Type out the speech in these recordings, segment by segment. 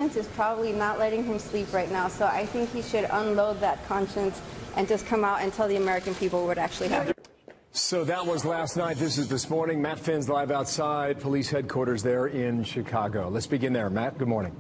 conscience is probably not letting him sleep right now. So I think he should unload that conscience and just come out and tell the American people what actually happened. So that was last night. This is this morning. Matt Finn's live outside police headquarters there in Chicago. Let's begin there. Matt, good morning.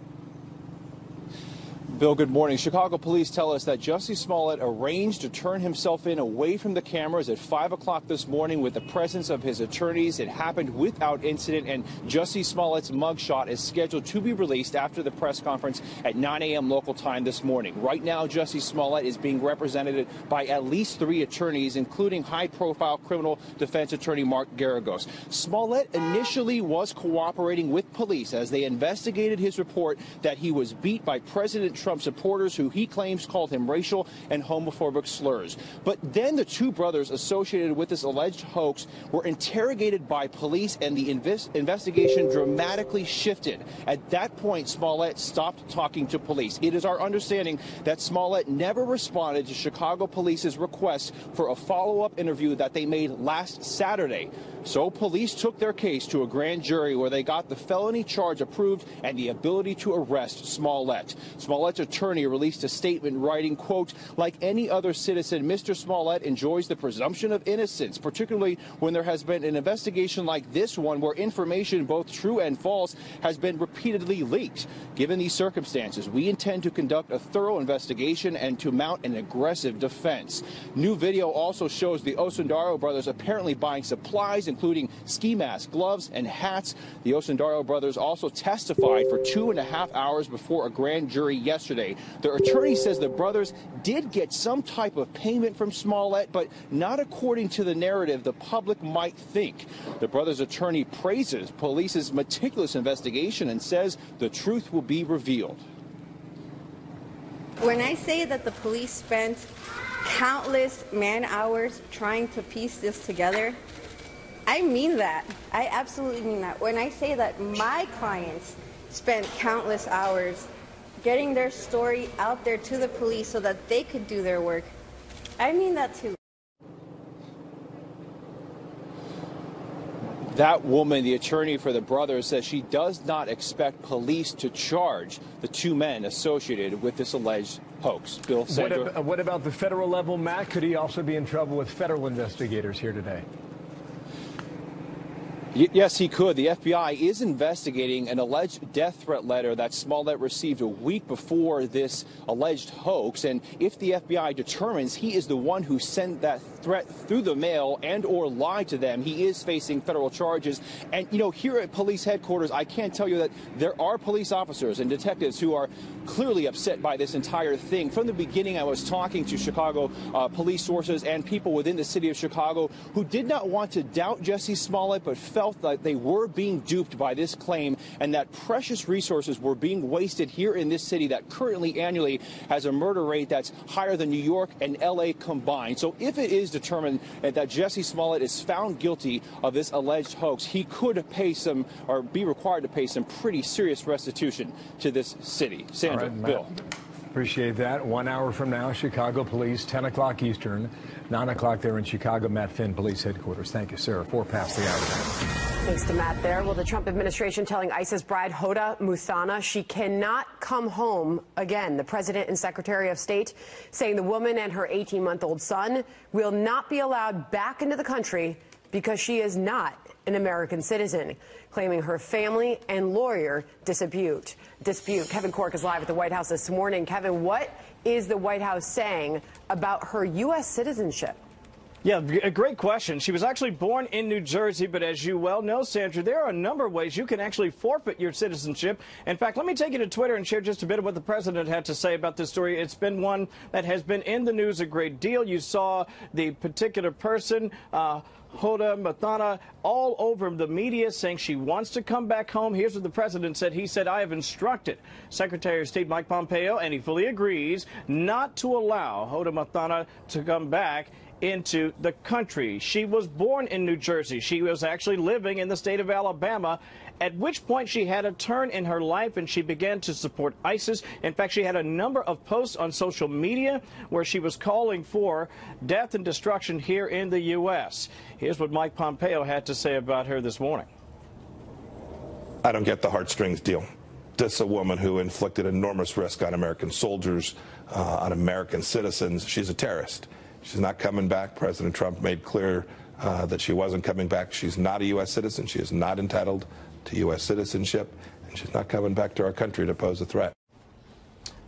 Bill, good morning. Chicago police tell us that Jussie Smollett arranged to turn himself in away from the cameras at 5 o'clock this morning with the presence of his attorneys. It happened without incident, and Jussie Smollett's mugshot is scheduled to be released after the press conference at 9 a.m. local time this morning. Right now, Jussie Smollett is being represented by at least 3 attorneys, including high-profile criminal defense attorney Mark Geragos. Smollett initially was cooperating with police as they investigated his report that he was beat by President Trump supporters who he claims called him racial and homophobic slurs. But then the 2 brothers associated with this alleged hoax were interrogated by police, and the investigation dramatically shifted. At that point, Smollett stopped talking to police. It is our understanding that Smollett never responded to Chicago police's request for a follow-up interview that they made last Saturday. So police took their case to a grand jury where they got the felony charge approved and the ability to arrest Smollett. Smollett's attorney released a statement writing, quote, "Like any other citizen, Mr. Smollett enjoys the presumption of innocence, particularly when there has been an investigation like this one where information, both true and false, has been repeatedly leaked. Given these circumstances, we intend to conduct a thorough investigation and to mount an aggressive defense." New video also shows the Osundairo brothers apparently buying supplies, including ski masks, gloves, and hats. The Osundairo brothers also testified for 2.5 hours before a grand jury yesterday. Their attorney says the brothers did get some type of payment from Smollett, but not according to the narrative the public might think. The brothers' attorney praises police's meticulous investigation and says the truth will be revealed. When I say that the police spent countless man-hours trying to piece this together, I mean that. I absolutely mean that. When I say that my clients spent countless hours getting their story out there to the police so that they could do their work, I mean that too. That woman, the attorney for the brothers, says she does not expect police to charge the 2 men associated with this alleged hoax. Bill, Sandra. What about the federal level, Matt? Could he also be in trouble with federal investigators here today? Yes, he could. The FBI is investigating an alleged death threat letter that Smollett received a week before this alleged hoax. And if the FBI determines he is the one who sent that threat through the mail and or lied to them, he is facing federal charges. And, you know, here at police headquarters, I can't tell you that there are police officers and detectives who are clearly upset by this entire thing. From the beginning, I was talking to Chicago police sources and people within the city of Chicago who did not want to doubt Jussie Smollett, but felt that they were being duped by this claim and that precious resources were being wasted here in this city that currently annually has a murder rate that's higher than New York and L.A. combined. So if it is determined that Jussie Smollett is found guilty of this alleged hoax, he could pay some or be required to pay some pretty serious restitution to this city. Sandra, right, Bill. Appreciate that. 1 hour from now, Chicago police, 10 o'clock Eastern, 9 o'clock there in Chicago, Matt Finn, police headquarters. Thank you, sir. 4 past the hour. Thanks to Matt there. Well, the Trump administration telling ISIS bride Hoda Muthana she cannot come home again. The president and secretary of state saying the woman and her 18-month-old son will not be allowed back into the country because she is not an American citizen, claiming her family and lawyer dispute. Kevin Corke is live at the White House this morning. Kevin, what is the White House saying about her U.S. citizenship? Yeah, a great question. She was actually born in New Jersey, but as you well know, Sandra, there are a number of ways you can actually forfeit your citizenship. In fact, let me take you to Twitter and share just a bit of what the president had to say about this story. It's been one that has been in the news a great deal. You saw the particular person, Hoda Muthana, all over the media saying she wants to come back home. Here's what the president said. He said, "I have instructed Secretary of State Mike Pompeo, and he fully agrees, not to allow Hoda Muthana to come back into the country." She was born in New Jersey. She was actually living in the state of Alabama, at which point she had a turn in her life and she began to support ISIS. In fact, she had a number of posts on social media where she was calling for death and destruction here in the U.S. Here's what Mike Pompeo had to say about her this morning. I don't get the heartstrings deal. This is a woman who inflicted enormous risk on American soldiers, on American citizens. She's a terrorist. She's not coming back. President Trump made clear that she wasn't coming back. She's not a U.S. citizen. She is not entitled to U.S. citizenship, and she's not coming back to our country to pose a threat.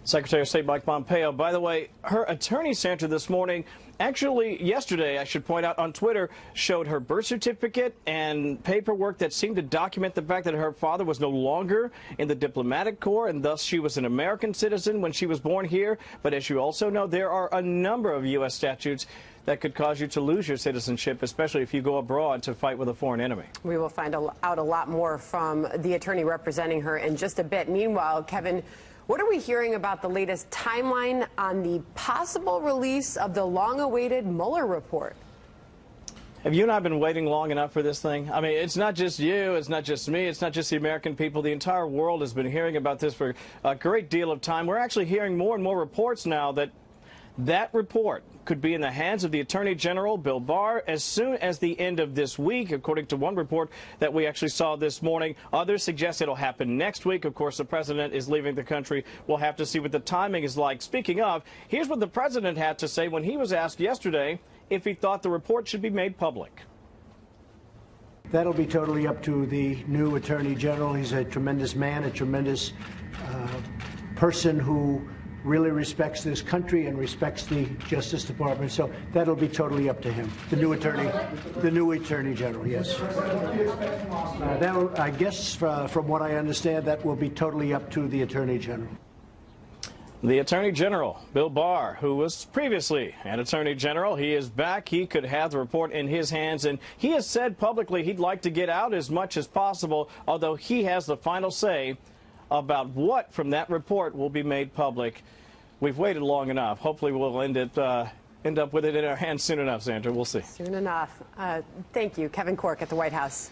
Secretary of State Mike Pompeo, by the way, her attorney, Sandra, this morning, actually yesterday, I should point out, on Twitter, showed her birth certificate and paperwork that seemed to document the fact that her father was no longer in the diplomatic corps, and thus she was an American citizen when she was born here. But as you also know, there are a number of U.S. statutes that could cause you to lose your citizenship, especially if you go abroad to fight with a foreign enemy. We will find out a lot more from the attorney representing her in just a bit. Meanwhile, Kevin, what are we hearing about the latest timeline on the possible release of the long-awaited Mueller report? Have you and I been waiting long enough for this thing? I mean, it's not just you, it's not just me, it's not just the American people. The entire world has been hearing about this for a great deal of time. We're actually hearing more and more reports now that that report could be in the hands of the Attorney General, Bill Barr, as soon as the end of this week, according to one report that we actually saw this morning. Others suggest it'll happen next week. Of course, the president is leaving the country. We'll have to see what the timing is like. Speaking of, here's what the president had to say when he was asked yesterday if he thought the report should be made public. That'll be totally up to the new Attorney General. He's a tremendous man, a tremendous person who really respects this country and respects the Justice Department. So that'll be totally up to him. The new Attorney General, yes. That'll, I guess, from what I understand, that will be totally up to the Attorney General. The Attorney General, Bill Barr, who was previously an Attorney General, he is back. He could have the report in his hands, and he has said publicly he'd like to get out as much as possible, although he has the final say about what from that report will be made public. We've waited long enough. Hopefully we'll end up with it in our hands soon enough, Sandra. We'll see. Soon enough. Thank you. Kevin Corke at the White House.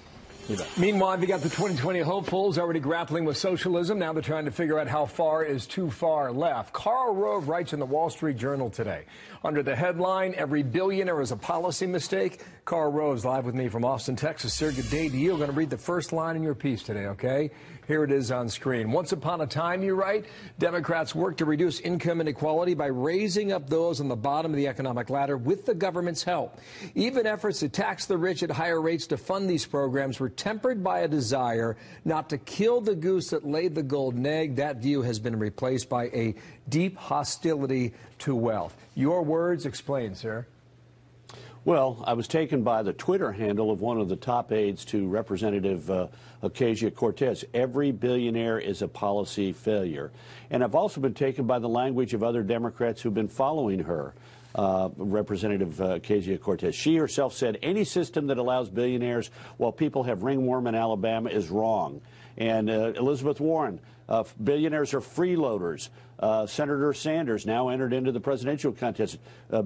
Meanwhile, we got the 2020 hopefuls already grappling with socialism. Now they're trying to figure out how far is too far left. Karl Rove writes in the Wall Street Journal today. Under the headline, "Every Billionaire is a Policy Mistake." Karl Rove's live with me from Austin, Texas. Sir, good day to you. I'm going to read the first line in your piece today, okay? Here it is on screen. Once upon a time, you write, Democrats worked to reduce income inequality by raising up those on the bottom of the economic ladder with the government's help. Even efforts to tax the rich at higher rates to fund these programs were tempered by a desire not to kill the goose that laid the golden egg. That view has been replaced by a deep hostility to wealth. Your words, explain, sir. Well, I was taken by the Twitter handle of one of the top aides to Representative Ocasio-Cortez. Every billionaire is a policy failure. And I've also been taken by the language of other Democrats who've been following her, Representative Ocasio-Cortez. She herself said any system that allows billionaires while people have ringworm in Alabama is wrong. And Elizabeth Warren, billionaires are freeloaders. Senator Sanders now entered into the presidential contest.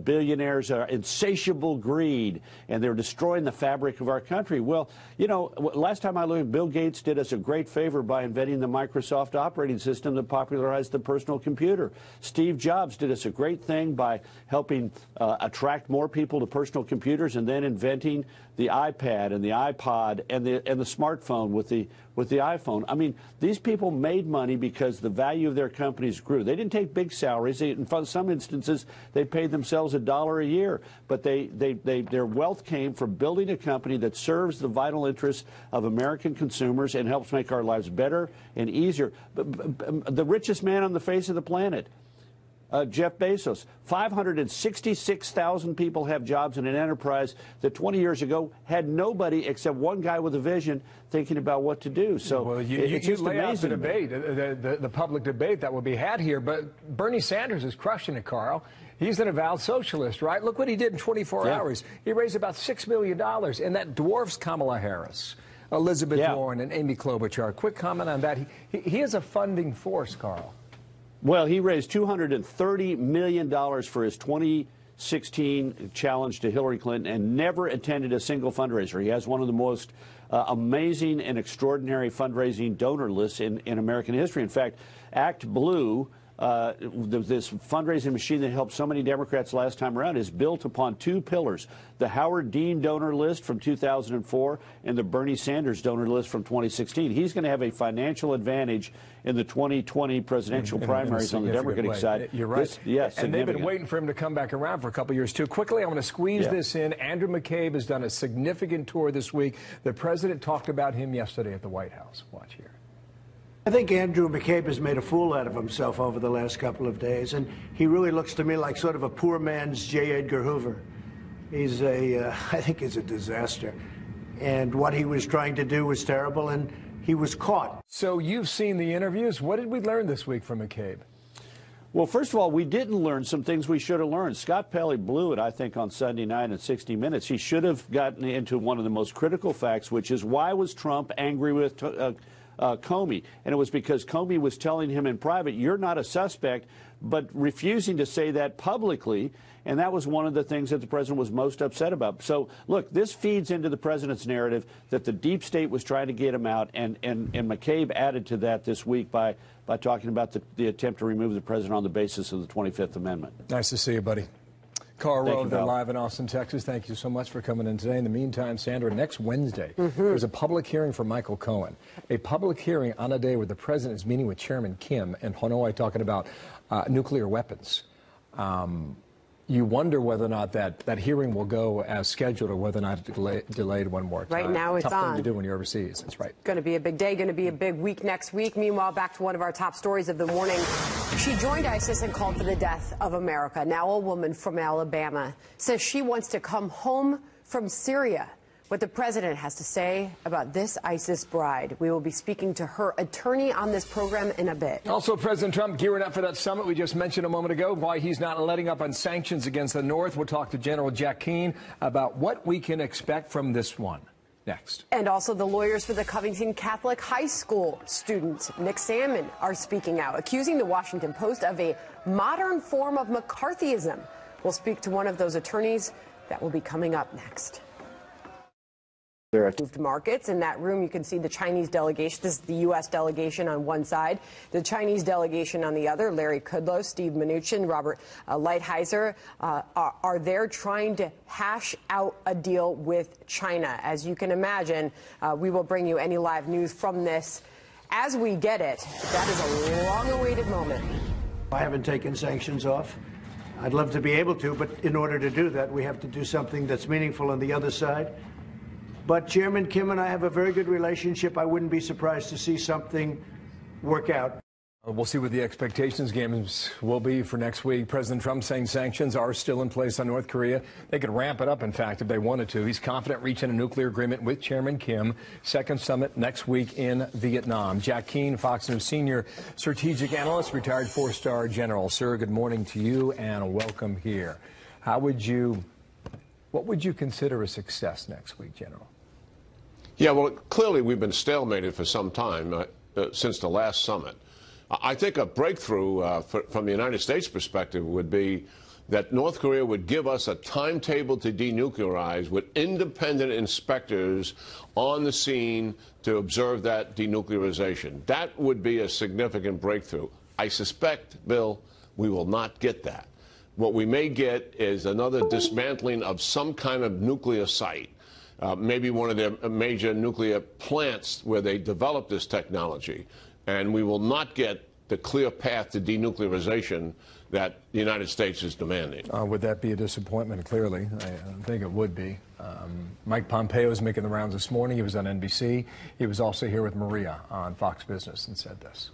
Billionaires are insatiable greed, and they're destroying the fabric of our country. Well, you know, last time I looked, Bill Gates did us a great favor by inventing the Microsoft operating system that popularized the personal computer. Steve Jobs did us a great thing by helping attract more people to personal computers and then inventing the iPad and the iPod and the smartphone with the iPhone. I mean, these people made money because the value of their companies grew. They didn't take big salaries. In some instances, they paid themselves $1 a year. But their wealth came from building a company that serves the vital interests of American consumers and helps make our lives better and easier. The richest man on the face of the planet, Jeff Bezos, 566,000 people have jobs in an enterprise that 20 years ago had nobody except one guy with a vision thinking about what to do. So well, you lay out the debate, the public debate that will be had here. But Bernie Sanders is crushing it, Carl. He's an avowed socialist, right? Look what he did in 24 hours. He raised about $6 million, and that dwarfs Kamala Harris, Elizabeth Warren, and Amy Klobuchar. Quick comment on that. He is a funding force, Carl. Well, he raised $230 million for his 2016 challenge to Hillary Clinton and never attended a single fundraiser. He has one of the most amazing and extraordinary fundraising donor lists in American history. In fact, Act Blue, this fundraising machine that helped so many Democrats last time around is built upon two pillars: the Howard Dean donor list from 2004 and the Bernie Sanders donor list from 2016. He's going to have a financial advantage in the 2020 presidential primaries on the Democratic side. You're right. Yes, and they've been waiting for him to come back around for a couple of years, too. Quickly, I want to squeeze this in. Andrew McCabe has done a significant tour this week. The president talked about him yesterday at the White House. Watch here. I think Andrew McCabe has made a fool out of himself over the last couple of days, and he really looks to me like sort of a poor man's J. Edgar Hoover. He's I think he's a disaster. And what he was trying to do was terrible, and he was caught. So you've seen the interviews. What did we learn this week from McCabe? Well, first of all, we didn't learn some things we should have learned. Scott Pelley blew it, I think, on Sunday night in 60 Minutes. He should have gotten into one of the most critical facts, which is why was Trump angry with Comey? And it was because Comey was telling him in private, you're not a suspect, but refusing to say that publicly. And that was one of the things that the president was most upset about. So, look, this feeds into the president's narrative that the deep state was trying to get him out. And McCabe added to that this week by talking about the attempt to remove the president on the basis of the 25th Amendment. Nice to see you, buddy. Karl Rove, they're live in Austin, Texas. Thank you so much for coming in today. In the meantime, Sandra, next Wednesday, there's a public hearing for Michael Cohen. A public hearing on a day where the president is meeting with Chairman Kim and Hanoi talking about nuclear weapons. You wonder whether or not that hearing will go as scheduled or whether or not it's delayed one more time. Right now it's Tough thing to do when you're overseas. That's right. Going to be a big day, going to be a big week next week. Meanwhile, back to one of our top stories of the morning. She joined ISIS and called for the death of America. Now a woman from Alabama says she wants to come home from Syria. What the president has to say about this ISIS bride. We will be speaking to her attorney on this program in a bit. Also, President Trump gearing up for that summit we just mentioned a moment ago, why he's not letting up on sanctions against the North. We'll talk to General Jack Keane about what we can expect from this one. Next. And also the lawyers for the Covington Catholic High School students, Nick Salmon, are speaking out, accusing the Washington Post of a modern form of McCarthyism. We'll speak to one of those attorneys. That will be coming up next. There are moved markets. In that room, you can see the Chinese delegation. This is the U.S. delegation on one side, the Chinese delegation on the other. Larry Kudlow, Steve Mnuchin, Robert Lighthizer are there trying to hash out a deal with China. As you can imagine, we will bring you any live news from this as we get it. That is a long-awaited moment. I haven't taken sanctions off. I'd love to be able to, but in order to do that, we have to do something that's meaningful on the other side. But Chairman Kim and I have a very good relationship. I wouldn't be surprised to see something work out. We'll see what the expectations games will be for next week. President Trump saying sanctions are still in place on North Korea. They could ramp it up, in fact, if they wanted to. He's confident reaching a nuclear agreement with Chairman Kim. Second summit next week in Vietnam. Jack Keane, Fox News senior strategic analyst, retired four-star general. Sir, good morning to you and welcome here. What would you consider a success next week, General? Yeah, well, clearly we've been stalemated for some time since the last summit. I think a breakthrough from the United States perspective would be that North Korea would give us a timetable to denuclearize with independent inspectors on the scene to observe that denuclearization. That would be a significant breakthrough. I suspect, Bill, we will not get that. What we may get is another dismantling of some kind of nuclear site, maybe one of their major nuclear plants where they develop this technology. And we will not get the clear path to denuclearization that the United States is demanding. Would that be a disappointment? Clearly, I think it would be. Mike Pompeo is making the rounds this morning. He was on NBC. He was also here with Maria on Fox Business and said this.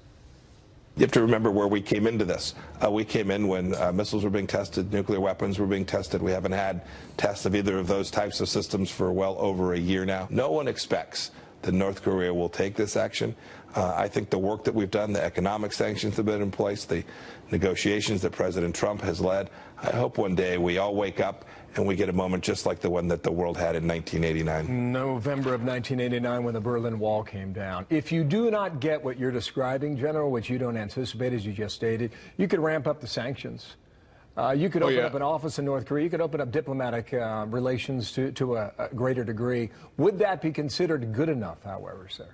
You have to remember where we came into this. We came in when missiles were being tested, nuclear weapons were being tested. We haven't had tests of either of those types of systems for well over a year now. No one expects that North Korea will take this action. I think the work that we've done, the economic sanctions that have been in place, the negotiations that President Trump has led, I hope one day we all wake up and we get a moment just like the one that the world had in 1989. November of 1989 when the Berlin Wall came down. If you do not get what you're describing, General, which you don't anticipate, as you just stated, you could ramp up the sanctions. You could open up an office in North Korea. You could open up diplomatic relations to a greater degree. Would that be considered good enough, however, sir?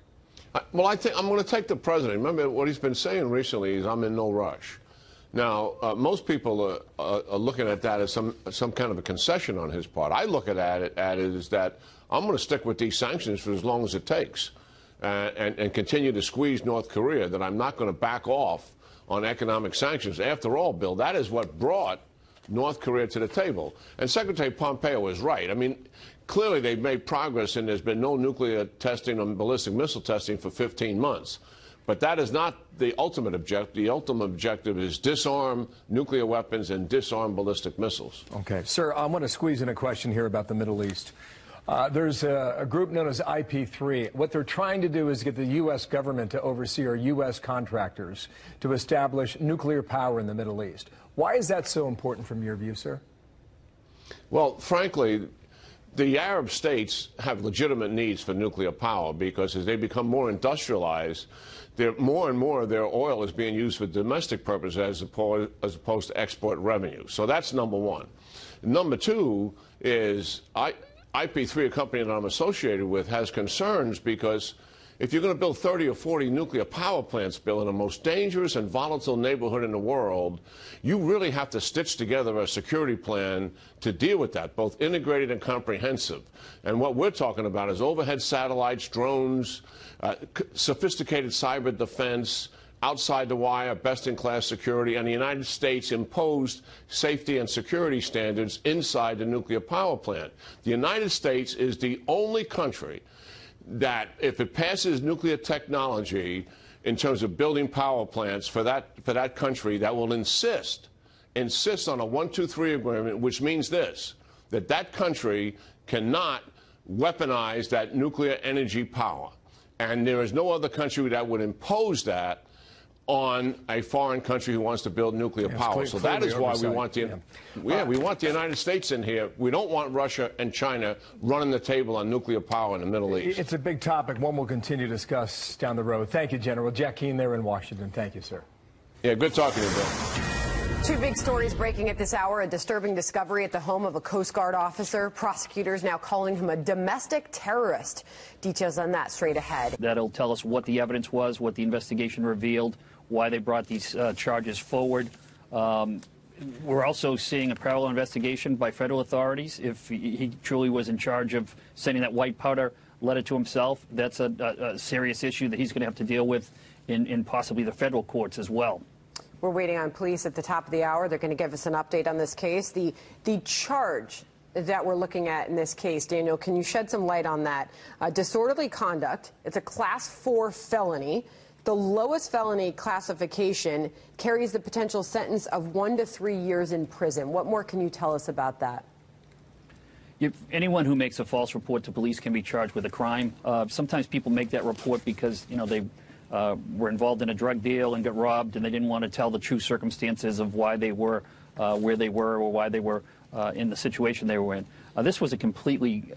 Well, I think I'm going to take the president. Remember what he's been saying recently is I'm in no rush. Now, most people are looking at that as some kind of a concession on his part. I look at it as that I'm going to stick with these sanctions for as long as it takes and continue to squeeze North Korea, that I'm not going to back off on economic sanctions. After all, Bill, that is what brought North Korea to the table. And Secretary Pompeo is right. I mean, clearly they've made progress and there's been no nuclear testing or ballistic missile testing for 15 months. But that is not the ultimate objective. The ultimate objective is disarm nuclear weapons and disarm ballistic missiles. Okay. Sir, I want to squeeze in a question here about the Middle East. There's a group known as IP3. What they're trying to do is get the U.S. government to oversee our U.S. contractors to establish nuclear power in the Middle East. Why is that so important from your view, sir? Well, frankly, the Arab states have legitimate needs for nuclear power because as they become more industrialized, more and more of their oil is being used for domestic purposes as opposed to export revenue. So that's number one. Number two is IP3, a company that I'm associated with, has concerns because if you're going to build 30 or 40 nuclear power plants, Bill, in the most dangerous and volatile neighborhood in the world, you really have to stitch together a security plan to deal with that, both integrated and comprehensive. And what we're talking about is overhead satellites, drones, sophisticated cyber defense, outside the wire, best-in-class security, and the United States imposed safety and security standards inside the nuclear power plant. The United States is the only country that, if it passes nuclear technology in terms of building power plants for that country, that will insist on a 1, 2, 3 agreement, which means this, that country cannot weaponize that nuclear energy power. And there is no other country that would impose that on a foreign country who wants to build nuclear power. So that is why we want we want the United States in here. We don't want Russia and China running the table on nuclear power in the Middle East. It's a big topic, one we'll continue to discuss down the road. Thank you, General. Jack Keane there in Washington. Thank you, sir. Yeah, good talking to you, Bill. Two big stories breaking at this hour. A disturbing discovery at the home of a Coast Guard officer. Prosecutors now calling him a domestic terrorist. Details on that straight ahead. That'll tell us what the evidence was, what the investigation revealed, why they brought these charges forward. We're also seeing a parallel investigation by federal authorities. If he truly was in charge of sending that white powder letter to himself, that's a serious issue that he's going to have to deal with in possibly the federal courts as well. We're waiting on police at the top of the hour. They're going to give us an update on this case. The charge that we're looking at in this case, Daniel, can you shed some light on that? Disorderly conduct. It's a Class 4 felony. The lowest felony classification carries the potential sentence of 1 to 3 years in prison. What more can you tell us about that? Anyone who makes a false report to police can be charged with a crime. Sometimes people make that report because, you know, they were involved in a drug deal and got robbed, and they didn't want to tell the true circumstances of why they were where they were or why they were in the situation they were in. This was a completely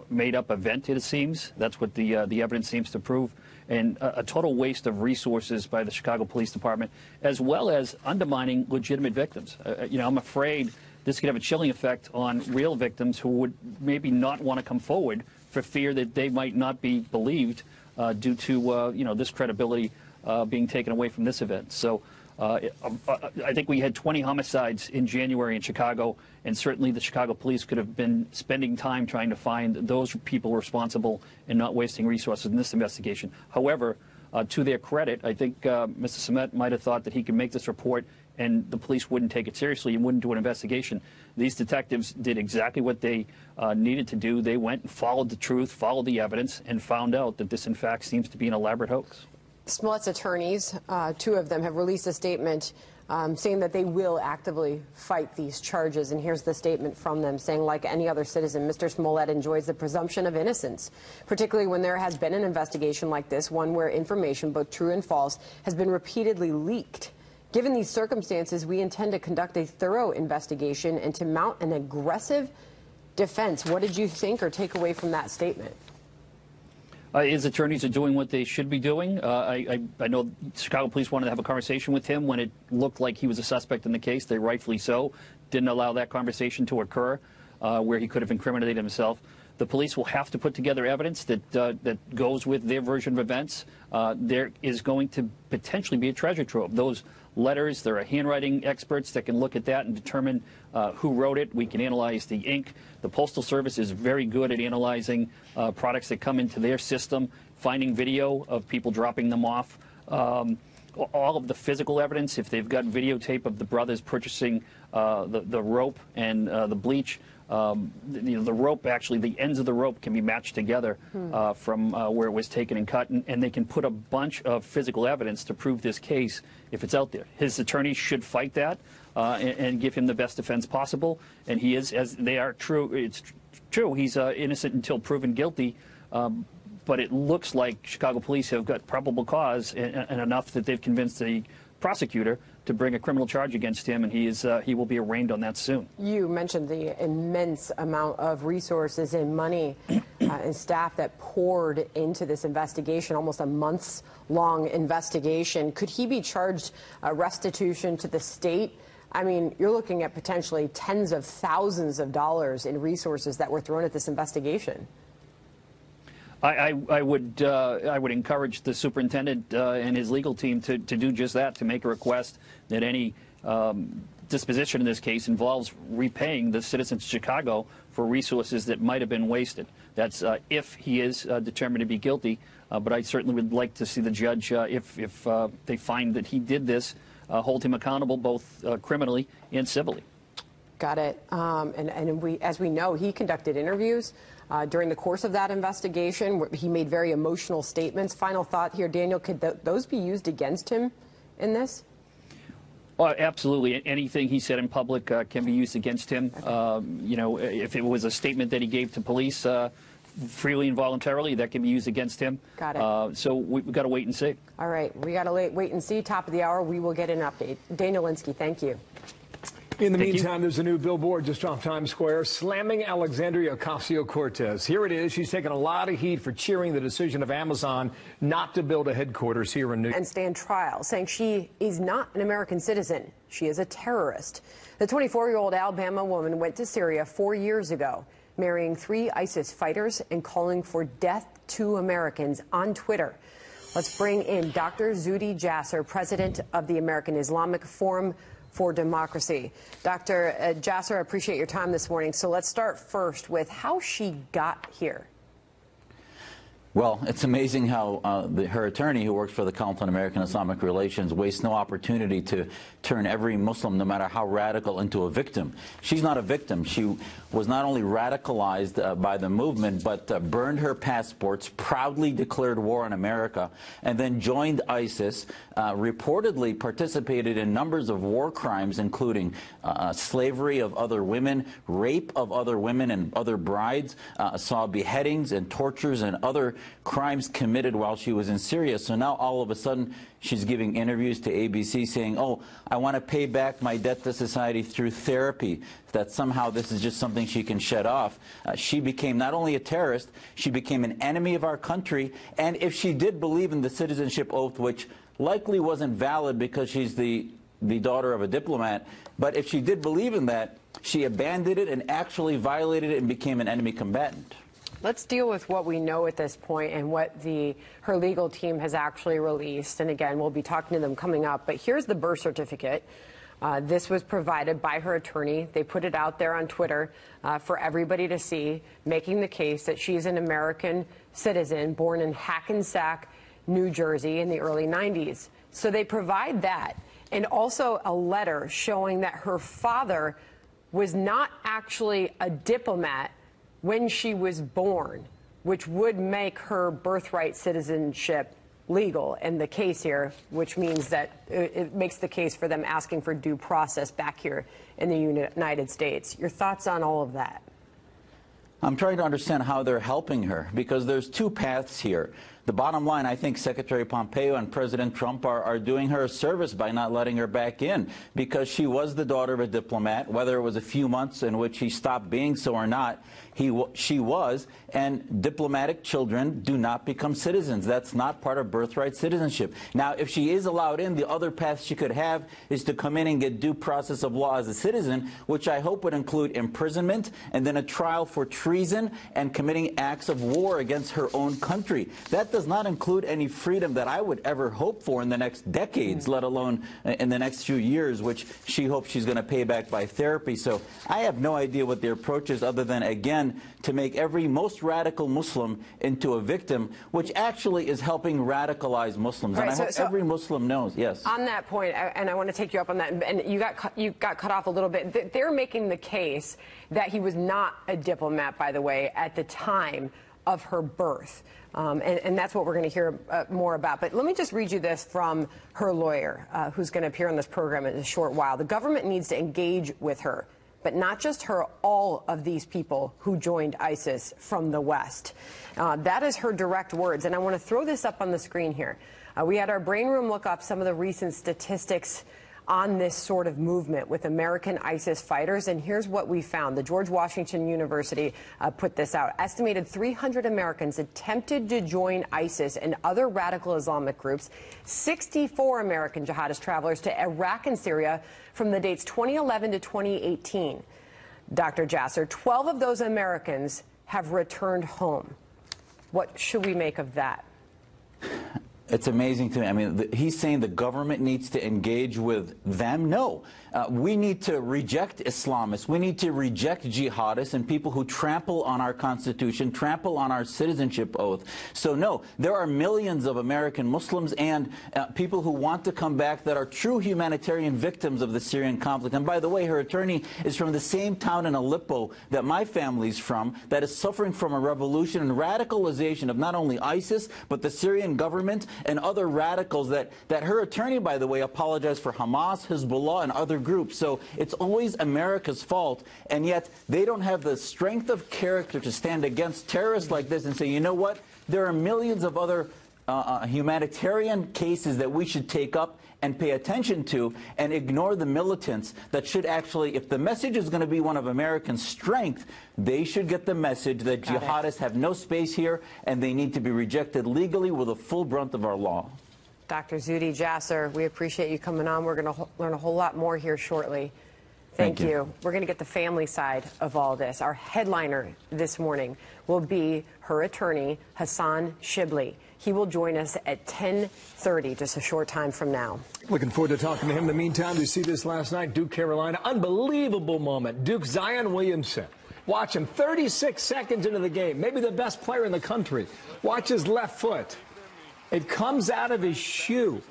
made-up event, it seems. That's what the evidence seems to prove. And a total waste of resources by the Chicago Police Department, as well as undermining legitimate victims. You know, I'm afraid this could have a chilling effect on real victims who would maybe not want to come forward for fear that they might not be believed due to, you know, this credibility being taken away from this event. So I think we had 20 homicides in January in Chicago, and certainly the Chicago police could have been spending time trying to find those people responsible and not wasting resources in this investigation. However, to their credit, I think Mr. Smet might have thought that he could make this report and the police wouldn't take it seriously and wouldn't do an investigation. These detectives did exactly what they needed to do. They went and followed the truth, followed the evidence, and found out that this, in fact, seems to be an elaborate hoax. Smolet's attorneys, two of them, have released a statement saying that they will actively fight these charges. And here's the statement from them saying, like any other citizen, Mr. Smolet enjoys the presumption of innocence, particularly when there has been an investigation like this, one where information, both true and false, has been repeatedly leaked. Given these circumstances, we intend to conduct a thorough investigation and to mount an aggressive defense. What did you think or take away from that statement? His attorneys are doing what they should be doing. I know Chicago police wanted to have a conversation with him when it looked like he was a suspect in the case. They rightfully so didn't allow that conversation to occur where he could have incriminated himself. The police will have to put together evidence that goes with their version of events. There is going to potentially be a treasure trove. Those letters. There are handwriting experts that can look at that and determine who wrote it. We can analyze the ink. The Postal Service is very good at analyzing products that come into their system, finding video of people dropping them off. All of the physical evidence, if they've got videotape of the brothers purchasing the rope and the bleach, the rope, actually, the ends of the rope can be matched together from where it was taken and cut, and they can put a bunch of physical evidence to prove this case if it's out there. His attorney should fight that and give him the best defense possible, and he is, as they are true, it's true, he's innocent until proven guilty, but it looks like Chicago police have got probable cause and enough that they've convinced the prosecutor to bring a criminal charge against him, and he will be arraigned on that soon. You mentioned the immense amount of resources and money and staff that poured into this investigation, almost a months-long investigation. Could he be charged restitution to the state? I mean, you're looking at potentially tens of thousands of dollars in resources that were thrown at this investigation. I would encourage the superintendent and his legal team to do just that, to make a request that any disposition in this case involves repaying the citizens of Chicago for resources that might have been wasted. That's if he is determined to be guilty. But I certainly would like to see the judge, if they find that he did this, hold him accountable both criminally and civilly. Got it. And as we know, he conducted interviews during the course of that investigation. He made very emotional statements. Final thought here, Daniel, could those be used against him in this? Absolutely. Anything he said in public can be used against him. You know, if it was a statement that he gave to police freely and voluntarily, that can be used against him. Got it. So we've got to wait and see. All right. We got to wait and see. Top of the hour, we will get an update. Daniel Lynskey, thank you. In the meantime, there's a new billboard just off Times Square slamming Alexandria Ocasio-Cortez. Here it is. She's taken a lot of heat for cheering the decision of Amazon not to build a headquarters here in New York. And stand trial, saying she is not an American citizen. She is a terrorist. The 24-year-old Alabama woman went to Syria 4 years ago, marrying 3 ISIS fighters and calling for death to Americans on Twitter. Let's bring in Dr. Zuhdi Jasser, president of the American Islamic Forum for Democracy. Dr. Jasser, I appreciate your time this morning. So let's start first with how she got here. Well, it's amazing how her attorney, who works for the Council on American Islamic Relations, wastes no opportunity to turn every Muslim, no matter how radical, into a victim. She's not a victim. She was not only radicalized by the movement, but burned her passports, proudly declared war on America, and then joined ISIS, reportedly participated in numbers of war crimes, including slavery of other women, rape of other women and other brides, saw beheadings and tortures and other crimes committed while she was in Syria. So now all of a sudden she's giving interviews to ABC saying, oh, I want to pay back my debt to society through therapy, that somehow this is just something she can shed off. She became not only a terrorist, she became an enemy of our country. And if she did believe in the citizenship oath, which likely wasn't valid because she's the daughter of a diplomat, but if she did believe in that, she abandoned it and actually violated it and became an enemy combatant. Let's deal with what we know at this point and what her legal team has actually released. And again, we'll be talking to them coming up. But here's the birth certificate. This was provided by her attorney. They put it out there on Twitter for everybody to see, making the case that she's an American citizen born in Hackensack, New Jersey in the early 90s. So they provide that, and also a letter showing that her father was not actually a diplomat when she was born, which would make her birthright citizenship legal in the case here, which means that it makes the case for them asking for due process back here in the United States. Your thoughts on all of that? I'm trying to understand how they're helping her, because there's 2 paths here. The bottom line, I think Secretary Pompeo and President Trump are doing her a service by not letting her back in, because she was the daughter of a diplomat, whether it was a few months in which he stopped being so or not. She was, and diplomatic children do not become citizens. That's not part of birthright citizenship. Now, if she is allowed in, the other path she could have is to come in and get due process of law as a citizen, which I hope would include imprisonment and then a trial for treason and committing acts of war against her own country. That does not include any freedom that I would ever hope for in the next decades, let alone in the next few years, which she hopes she's going to pay back by therapy. So I have no idea what their approach is, other than, again, to make every most radical Muslim into a victim, which actually is helping radicalize Muslims. Right, and I hope every Muslim knows. Yes. On that point, and I want to take you up on that, and you got cut off a little bit. They're making the case that he was not a diplomat, by the way, at the time of her birth. And that's what we're going to hear more about. But let me just read you this from her lawyer, who's going to appear on this program in a short while. The government needs to engage with her, but not just her, all of these people who joined ISIS from the West. That is her direct words. And I want to throw this up on the screen here. We had our brain room look up some of the recent statistics on this sort of movement with American ISIS fighters, and here's what we found. The George Washington University put this out. Estimated 300 Americans attempted to join ISIS and other radical Islamic groups. 64 American jihadist travelers to Iraq and Syria from the dates 2011 to 2018. Dr. Jasser, 12 of those Americans have returned home. What should we make of that? It's amazing to me. I mean, he's saying the government needs to engage with them. No. We need to reject Islamists. We need to reject jihadists and people who trample on our Constitution, trample on our citizenship oath. So, no, there are millions of American Muslims and people who want to come back that are true humanitarian victims of the Syrian conflict. And by the way, her attorney is from the same town in Aleppo that my family's from, that is suffering from a revolution and radicalization of not only ISIS, but the Syrian government and other radicals that her attorney, by the way, apologized for Hamas, Hezbollah, and other groups. So it's always America's fault, and yet they don't have the strength of character to stand against terrorists like this and say, you know what, there are millions of other humanitarian cases that we should take up and pay attention to, and ignore the militants that should actually, if the message is going to be one of American strength, they should get the message that jihadists have no space here and they need to be rejected legally with the full brunt of our law. Dr. Zuhdi Jasser, we appreciate you coming on. We're going to learn a whole lot more here shortly. Thank you. We're going to get the family side of all this. Our headliner this morning will be her attorney, Hassan Shibli. He will join us at 10:30, just a short time from now. Looking forward to talking to him. In the meantime, did you see this last night? Duke, Carolina. Unbelievable moment. Duke Zion Williamson. Watch him 36 seconds into the game. Maybe the best player in the country. Watch his left foot. It comes out of his shoe.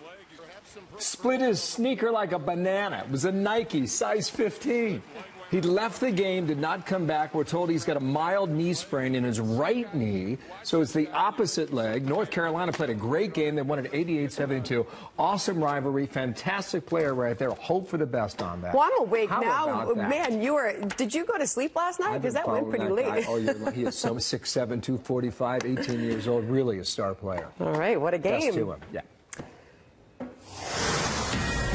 Split his sneaker like a banana. It was a Nike, size 15. He left the game, did not come back. We're told he's got a mild knee sprain in his right knee, so it's the opposite leg. North Carolina played a great game. They won at 88-72. Awesome rivalry. Fantastic player right there. Hope for the best on that. Well, I'm awake How now. about that? Man, did you go to sleep last night? Because that went pretty late. Oh, he is so 6'7", 245, 18 years old. Really a star player. All right, what a game. Best to him. Yeah.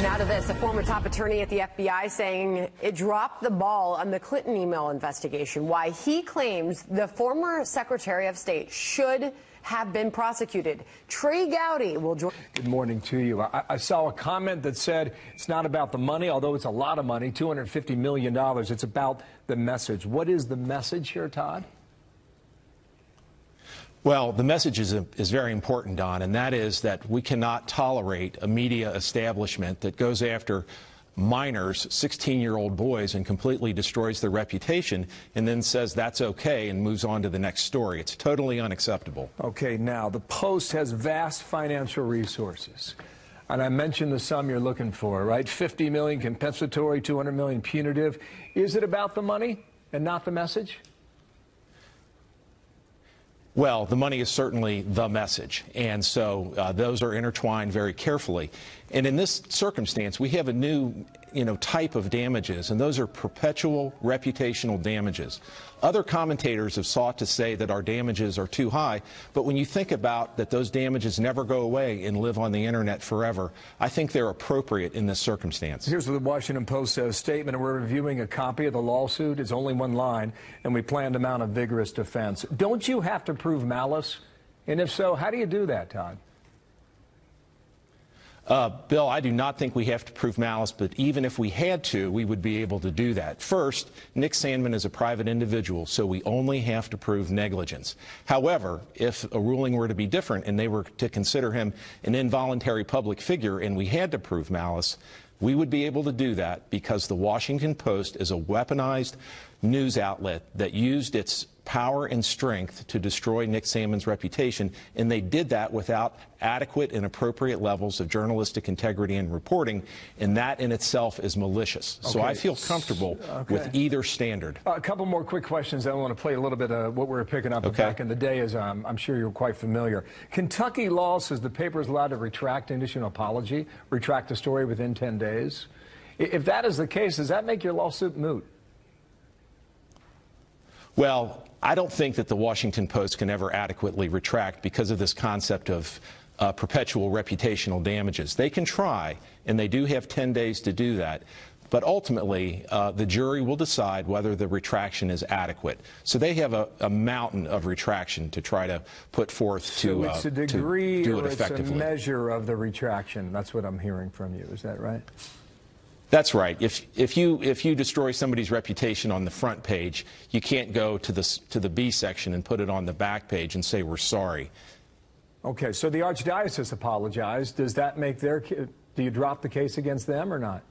Now to this, a former top attorney at the FBI saying it dropped the ball on the Clinton email investigation. Why he claims the former Secretary of State should have been prosecuted. Trey Gowdy will join. Good morning to you. I saw a comment that said it's not about the money, although it's a lot of money, $250 million. It's about the message. What is the message here, Todd? Well, the message is very important, Don, and that is that we cannot tolerate a media establishment that goes after minors, 16-year-old boys, and completely destroys their reputation and then says that's okay and moves on to the next story. It's totally unacceptable. Okay, now, the Post has vast financial resources. And I mentioned the sum you're looking for, right? $50 million compensatory, $200 million punitive. Is it about the money and not the message? Well, the money is certainly the message, and so those are intertwined very carefully. And in this circumstance, we have a new, type of damages, and those are perpetual reputational damages. Other commentators have sought to say that our damages are too high, but when you think about that those damages never go away and live on the internet forever, I think they're appropriate in this circumstance. Here's what the Washington Post says. Statement, we're reviewing a copy of the lawsuit. It's only one line, and we plan to mount a vigorous defense. Don't you have to prove malice? And if so, how do you do that, Todd? Bill, I do not think we have to prove malice, but even if we had to, we would be able to do that. First, Nick Sandmann is a private individual, so we only have to prove negligence. However, if a ruling were to be different and they were to consider him an involuntary public figure and we had to prove malice, we would be able to do that because the Washington Post is a weaponized news outlet that used its power and strength to destroy Nick Sandmann's reputation, and they did that without adequate and appropriate levels of journalistic integrity and reporting, and that in itself is malicious. Okay. So I feel comfortable with either standard. A couple more quick questions. I want to play a little bit of what we were picking up back in the day, as I'm sure you're quite familiar. Kentucky law says the paper is allowed to retract and issue an apology, retract a story within 10 days. If that is the case, does that make your lawsuit moot? Well, I don't think that the Washington Post can ever adequately retract because of this concept of perpetual reputational damages. They can try, and they do have 10 days to do that. But ultimately, the jury will decide whether the retraction is adequate. So they have a mountain of retraction to try to put forth so it's a degree to do it or effectively. It's a measure of the retraction. That's what I'm hearing from you. Is that right? That's right. If you destroy somebody's reputation on the front page, you can't go to the B section and put it on the back page and say we're sorry. Okay, so the Archdiocese apologized. Does that make do you drop the case against them or not?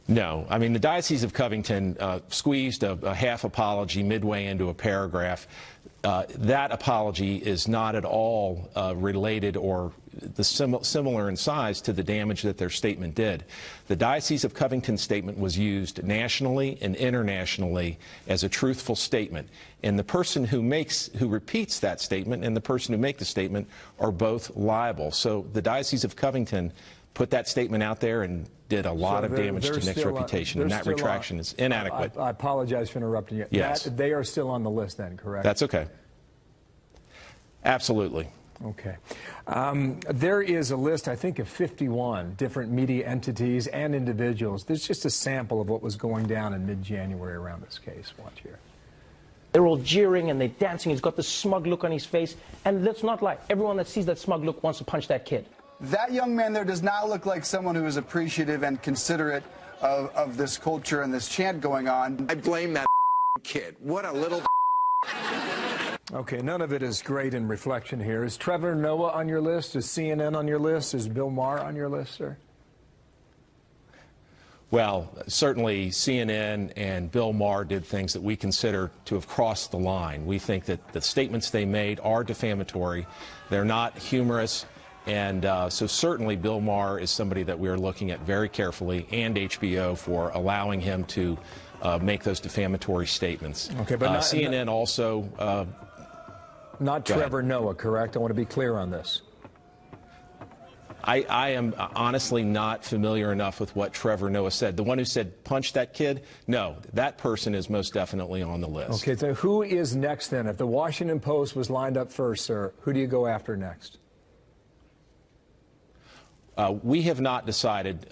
No. I mean, the Diocese of Covington squeezed a half apology midway into a paragraph. That apology is not at all related or similar in size to the damage that their statement did. The Diocese of Covington statement was used nationally and internationally as a truthful statement, and the person who repeats that statement and the person who makes the statement are both liable. So the Diocese of Covington put that statement out there and did a lot of damage to Nick's reputation, and that retraction is inadequate. I apologize for interrupting you. Yes. They are still on the list then, correct? That's okay. Absolutely. Okay. There is a list, I think, of 51 different media entities and individuals. There's just a sample of what was going down in mid-January around this case. Watch here. They're all jeering and they're dancing. He's got this smug look on his face. And let's not lie, everyone that sees that smug look wants to punch that kid. That young man there does not look like someone who is appreciative and considerate of this culture and this chant going on. I blame that kid. What a little... Okay, none of it is great in reflection here. Is Trevor Noah on your list? Is CNN on your list? Is Bill Maher on your list, sir? Well, certainly CNN and Bill Maher did things that we consider to have crossed the line. We think that the statements they made are defamatory. They're not humorous. And so certainly Bill Maher is somebody that we're looking at very carefully, and HBO for allowing him to make those defamatory statements. Okay, but CNN also... Not Trevor Noah, correct? I want to be clear on this. I am honestly not familiar enough with what Trevor Noah said. The one who said, punch that kid? No, that person is most definitely on the list. Okay, so who is next then? If the Washington Post was lined up first, sir, who do you go after next? We have not decided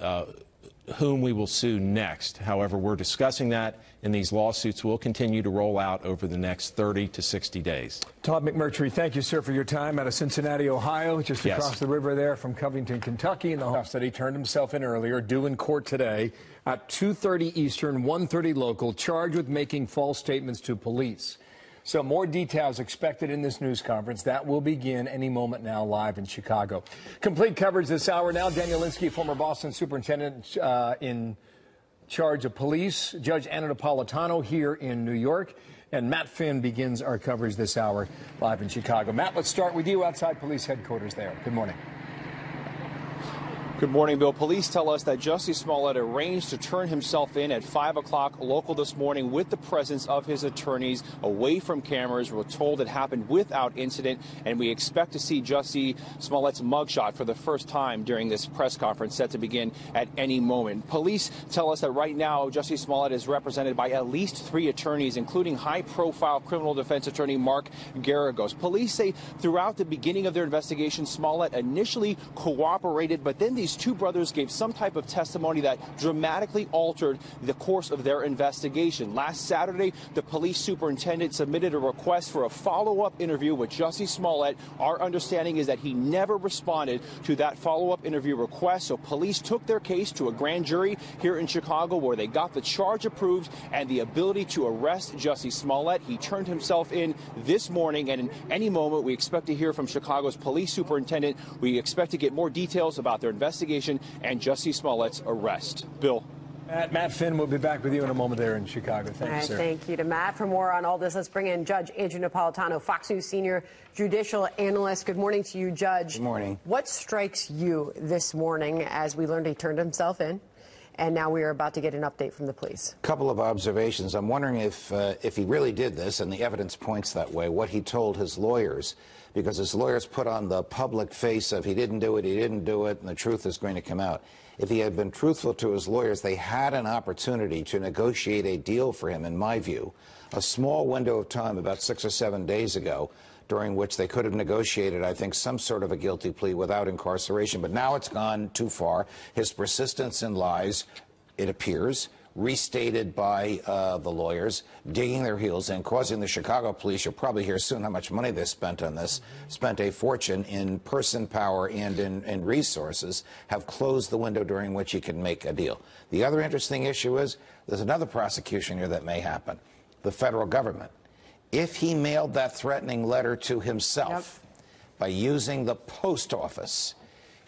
whom we will sue next. However, we're discussing that, and these lawsuits will continue to roll out over the next 30 to 60 days. Todd McMurtry, thank you, sir, for your time out of Cincinnati, Ohio, just across the river there from Covington, Kentucky. And the house that he turned himself in earlier, due in court today at 2:30 Eastern, 1:30 local, charged with making false statements to police. So more details expected in this news conference. That will begin any moment now live in Chicago. Complete coverage this hour now. Daniel Linsky, former Boston superintendent in charge of police. Judge Anna Napolitano here in New York. And Matt Finn begins our coverage this hour live in Chicago. Matt, let's start with you outside police headquarters there. Good morning. Good morning, Bill. Police tell us that Jussie Smollett arranged to turn himself in at 5 o'clock local this morning with the presence of his attorneys away from cameras. We're told it happened without incident, and we expect to see Jussie Smollett's mugshot for the first time during this press conference set to begin at any moment. Police tell us that right now Jussie Smollett is represented by at least 3 attorneys, including high-profile criminal defense attorney Mark Geragos. Police say throughout the beginning of their investigation, Smollett initially cooperated, but then these these two brothers gave some type of testimony that dramatically altered the course of their investigation. Last Saturday, the police superintendent submitted a request for a follow-up interview with Jussie Smollett. Our understanding is that he never responded to that follow-up interview request, so police took their case to a grand jury here in Chicago where they got the charge approved and the ability to arrest Jussie Smollett. He turned himself in this morning, and in any moment we expect to hear from Chicago's police superintendent. We expect to get more details about their investigation and Jussie Smollett's arrest. Bill. Matt Finn will be back with you in a moment there in Chicago. Thank you, sir. Thank you to Matt. For more on all this, let's bring in Judge Andrew Napolitano, Fox News senior judicial analyst. Good morning to you, Judge. Good morning. What strikes you this morning as we learned he turned himself in, and now we are about to get an update from the police? A couple of observations. I'm wondering if he really did this, and the evidence points that way, what he told his lawyers, because his lawyers put on the public face of he didn't do it, and the truth is going to come out. If he had been truthful to his lawyers, they had an opportunity to negotiate a deal for him, in my view, a small window of time about 6 or 7 days ago, during which they could have negotiated, I think, some sort of a guilty plea without incarceration. But now it's gone too far. His persistence in lies, it appears, restated by the lawyers, digging their heels in, causing the Chicago police, you'll probably hear soon how much money they spent on this, spent a fortune in person power and in resources, have closed the window during which he can make a deal. The other interesting issue is there's another prosecution here that may happen. The federal government. If he mailed that threatening letter to himself by using the post office,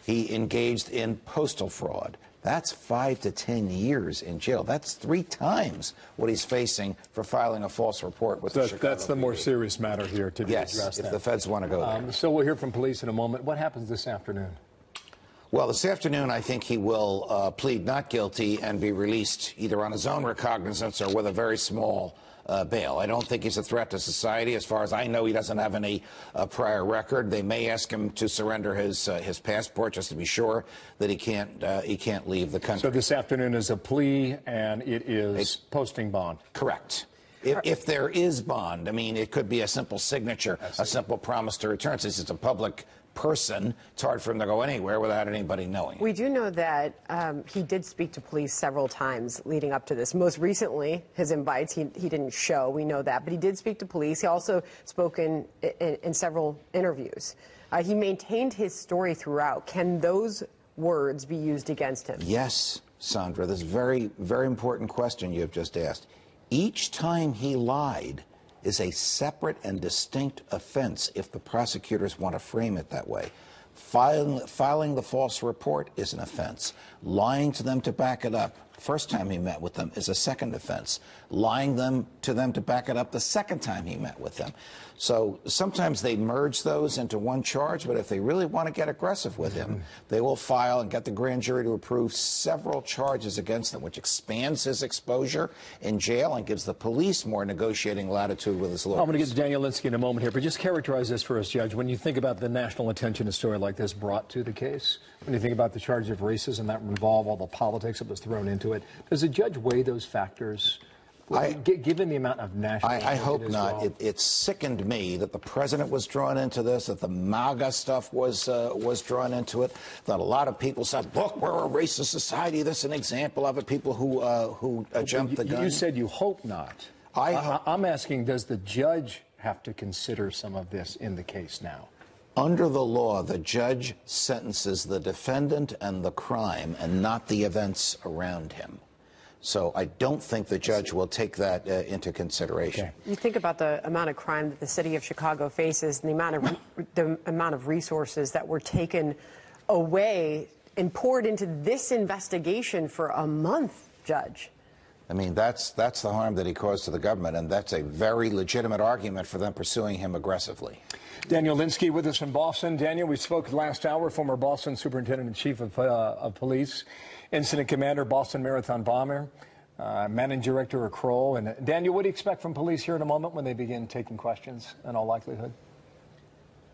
he engaged in postal fraud. That's 5 to 10 years in jail. That's 3 times what he's facing for filing a false report with the Chicago That's the more serious matter here to address that. Yes, if the feds want to go there. So we'll hear from police in a moment. What happens this afternoon? Well, this afternoon, I think he will plead not guilty and be released either on his own recognizance or with a very small bail. I don't think he's a threat to society. As far as I know, he doesn't have any prior record. They may ask him to surrender his passport just to be sure that he can't leave the country. So this afternoon is a plea, and it is posting bond. Correct. If there is bond, I mean, it could be a simple signature, a simple promise to return. Since it's a public person, it's hard for him to go anywhere without anybody knowing. We do know that he did speak to police several times leading up to this. Most recently, his invites, he didn't show. We know that. But he did speak to police. He also spoke in several interviews. He maintained his story throughout. Can those words be used against him? Yes, Sandra. This is a very, very important question you have just asked. Each time he lied is a separate and distinct offense if the prosecutors want to frame it that way. Filing the false report is an offense. Lying to them to back it up, first time he met with them, is a second offense. Lying to them to back it up the second time he met with them. So sometimes they merge those into one charge, but if they really want to get aggressive with him, they will file and get the grand jury to approve several charges against him, which expands his exposure in jail and gives the police more negotiating latitude with his lawyers. I'm going to get to Daniel Lynskey in a moment here, but just characterize this for us, Judge. When you think about the national attention a story like this brought to the case, when you think about the charge of racism that involved all the politics that was thrown into it, does the judge weigh those factors? Given the amount of national I hope not. Well? It sickened me that the president was drawn into this, that the MAGA stuff was drawn into it, that a lot of people said, look, we're a racist society. This is an example of it, people who jumped the gun. You said you hope not. I'm asking, does the judge have to consider some of this in the case now? Under the law, the judge sentences the defendant and the crime and not the events around him. So I don't think the judge will take that into consideration. Okay. You think about the amount of crime that the city of Chicago faces and the amount of resources that were taken away and poured into this investigation for a month, Judge. I mean, that's the harm that he caused to the government, and that's a very legitimate argument for them pursuing him aggressively. Daniel Lynskey with us from Boston. Daniel, we spoke last hour, former Boston Superintendent-in-Chief of Police, Incident Commander, Boston Marathon Bomber, Managing Director of Kroll. And Daniel, what do you expect from police here in a moment when they begin taking questions in all likelihood?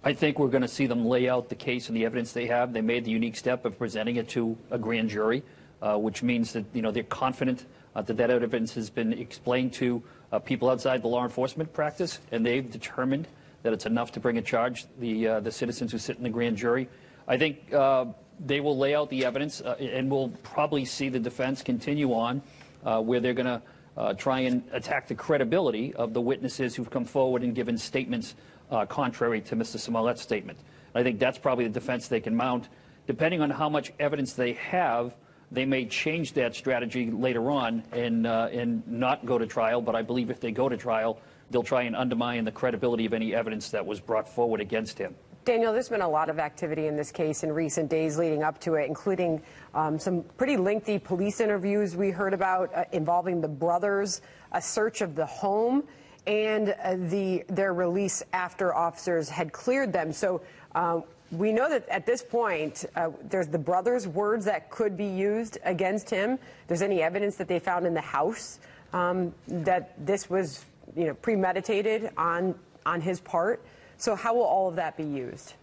I think we're going to see them lay out the case and the evidence they have. They made the unique step of presenting it to a grand jury, which means that they're confident that evidence has been explained to people outside the law enforcement practice, and they've determined that it's enough to bring a charge, the citizens who sit in the grand jury. I think they will lay out the evidence, and we'll probably see the defense continue on where they're going to try and attack the credibility of the witnesses who've come forward and given statements contrary to Mr. Smollett's statement. I think that's probably the defense they can mount. Depending on how much evidence they have, they may change that strategy later on and not go to trial. But I believe if they go to trial, they'll try and undermine the credibility of any evidence that was brought forward against him. Daniel, there's been a lot of activity in this case in recent days leading up to it, including some pretty lengthy police interviews we heard about involving the brothers, a search of the home, and their release after officers had cleared them. So we know that at this point, there's the brothers' words that could be used against him. There's any evidence that they found in the house that this was, premeditated on his part. So how will all of that be used?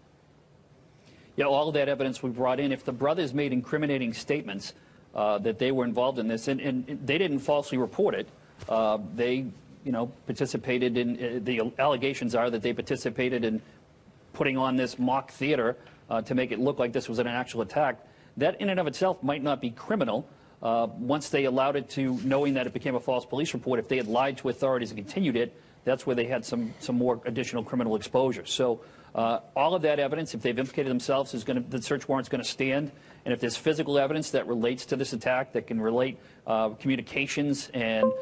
Yeah, all of that evidence we brought in. If the brothers made incriminating statements that they were involved in this, and they didn't falsely report it, they, participated in, the allegations are that they participated in putting on this mock theater to make it look like this was an actual attack. That in and of itself might not be criminal. Once they allowed it to, knowing that it became a false police report, if they had lied to authorities and continued it, that's where they had some more additional criminal exposure. So all of that evidence, if they've implicated themselves, the search warrant's going to stand. And if there's physical evidence that relates to this attack, that can relate communications and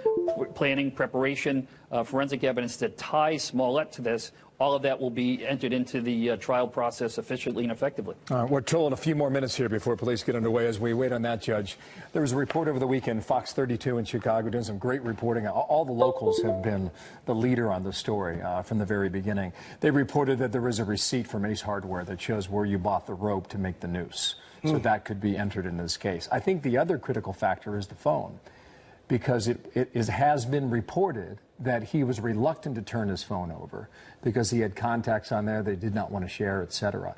planning, preparation, forensic evidence that ties Smollett to this, all of that will be entered into the trial process efficiently and effectively. We're told a few more minutes here before police get underway as we wait on that, Judge. There was a report over the weekend, Fox 32 in Chicago, doing some great reporting. All the locals have been the leader on the story from the very beginning. They reported that there was a receipt from Ace Hardware that shows where you bought the rope to make the noose. So that could be entered in this case. I think the other critical factor is the phone, because it has been reported that he was reluctant to turn his phone over because he had contacts on there they did not want to share, etc.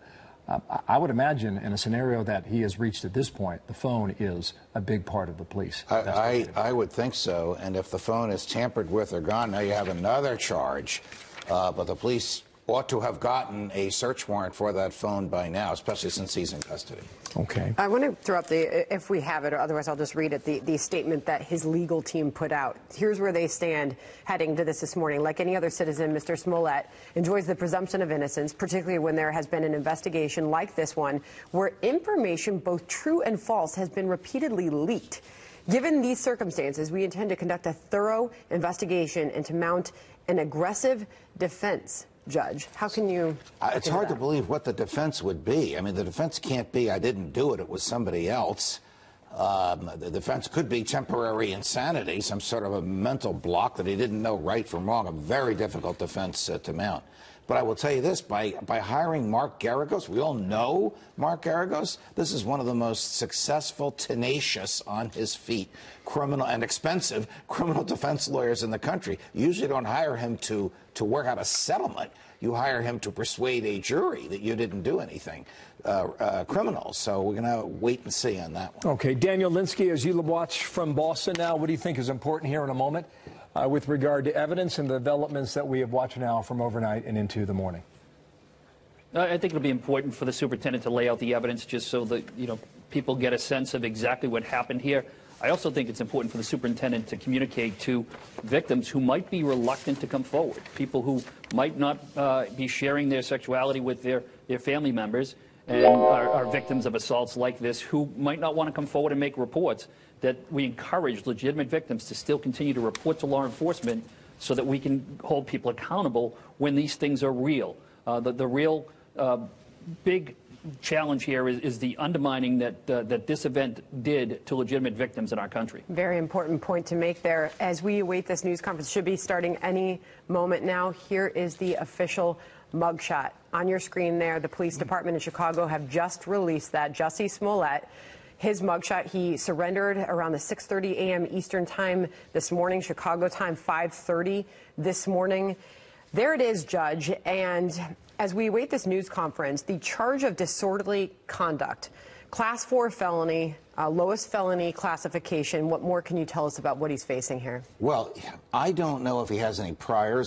I would imagine in a scenario that he has reached at this point, the phone is a big part of the police. I would think so. And if the phone is tampered with or gone, now you have another charge. But the police ought to have gotten a search warrant for that phone by now, especially since he's in custody. Okay. I want to throw up if we have it, or otherwise I'll just read it, the statement that his legal team put out. Here's where they stand heading to this morning. Like any other citizen, Mr. Smollett enjoys the presumption of innocence, particularly when there has been an investigation like this one, where information, both true and false, has been repeatedly leaked. Given these circumstances, we intend to conduct a thorough investigation and to mount an aggressive defense. Judge, how can you... It's hard to believe what the defense would be. I mean, the defense can't be, I didn't do it, it was somebody else. The defense could be temporary insanity, some sort of a mental block that he didn't know right from wrong, a very difficult defense to mount. But I will tell you this, by hiring Mark Geragos, we all know Mark Geragos, this is one of the most successful, tenacious, on his feet, criminal and expensive criminal defense lawyers in the country. You usually don't hire him to work out a settlement. You hire him to persuade a jury that you didn't do anything criminal. So we're going to wait and see on that one. Okay, Daniel Lynskey, as you watch from Boston now, what do you think is important here in a moment with regard to evidence and the developments that we have watched now from overnight and into the morning? I think it'll be important for the superintendent to lay out the evidence just so that, people get a sense of exactly what happened here. I also think it's important for the superintendent to communicate to victims who might be reluctant to come forward, people who might not be sharing their sexuality with their family members and are victims of assaults like this, who might not want to come forward and make reports, that we encourage legitimate victims to still continue to report to law enforcement so that we can hold people accountable when these things are real. The real big challenge here is the undermining that this event did to legitimate victims in our country. Very important point to make there. As we await this news conference, should be starting any moment now. Here is the official mugshot. On your screen there, the police department in Chicago have just released that. Jussie Smollett, his mugshot, he surrendered around the 6:30 a.m. Eastern time this morning, Chicago time 5:30 this morning. There it is, Judge. And as we await this news conference, the charge of disorderly conduct Class 4 felony, lowest felony classification. What more can you tell us about what he's facing here? Well, I don't know if he has any prior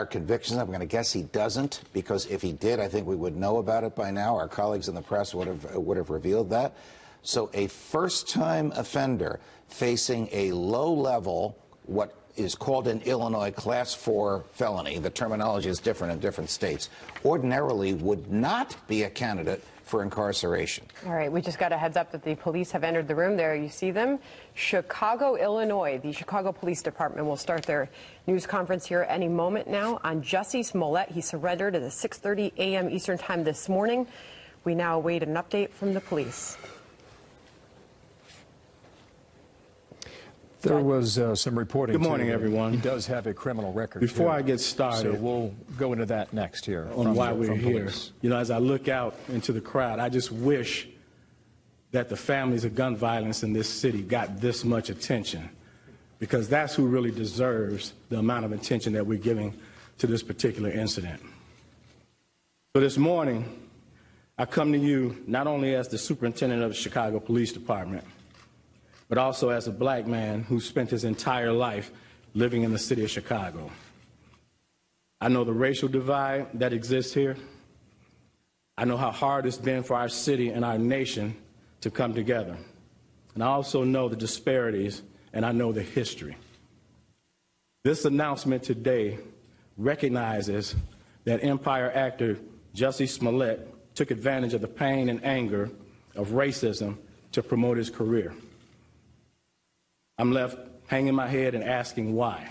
convictions. I'm going to guess he doesn't, because if he did, I think we would know about it by now. Our colleagues in the press would have revealed that. So a first-time offender facing a low-level, what is called in Illinois Class 4 felony, the terminology is different in different states, ordinarily would not be a candidate for incarceration. All right, we just got a heads up that the police have entered the room. There you see them. Chicago, Illinois. The Chicago Police Department will start their news conference here any moment now on Jussie Smollett. He surrendered at 6:30 a.m. Eastern Time this morning. We now await an update from the police. There was some reporting. Good morning, everyone. He does have a criminal record. Before I get started, so we'll go into that next here. On why we're here. You know, as I look out into the crowd, I just wish that the families of gun violence in this city got this much attention, because that's who really deserves the amount of attention that we're giving to this particular incident. So this morning, I come to you not only as the superintendent of the Chicago Police Department, but also as a black man who spent his entire life living in the city of Chicago. I know the racial divide that exists here. I know how hard it's been for our city and our nation to come together. And I also know the disparities, and I know the history. This announcement today recognizes that Empire actor Jussie Smollett took advantage of the pain and anger of racism to promote his career. I'm left hanging my head and asking why.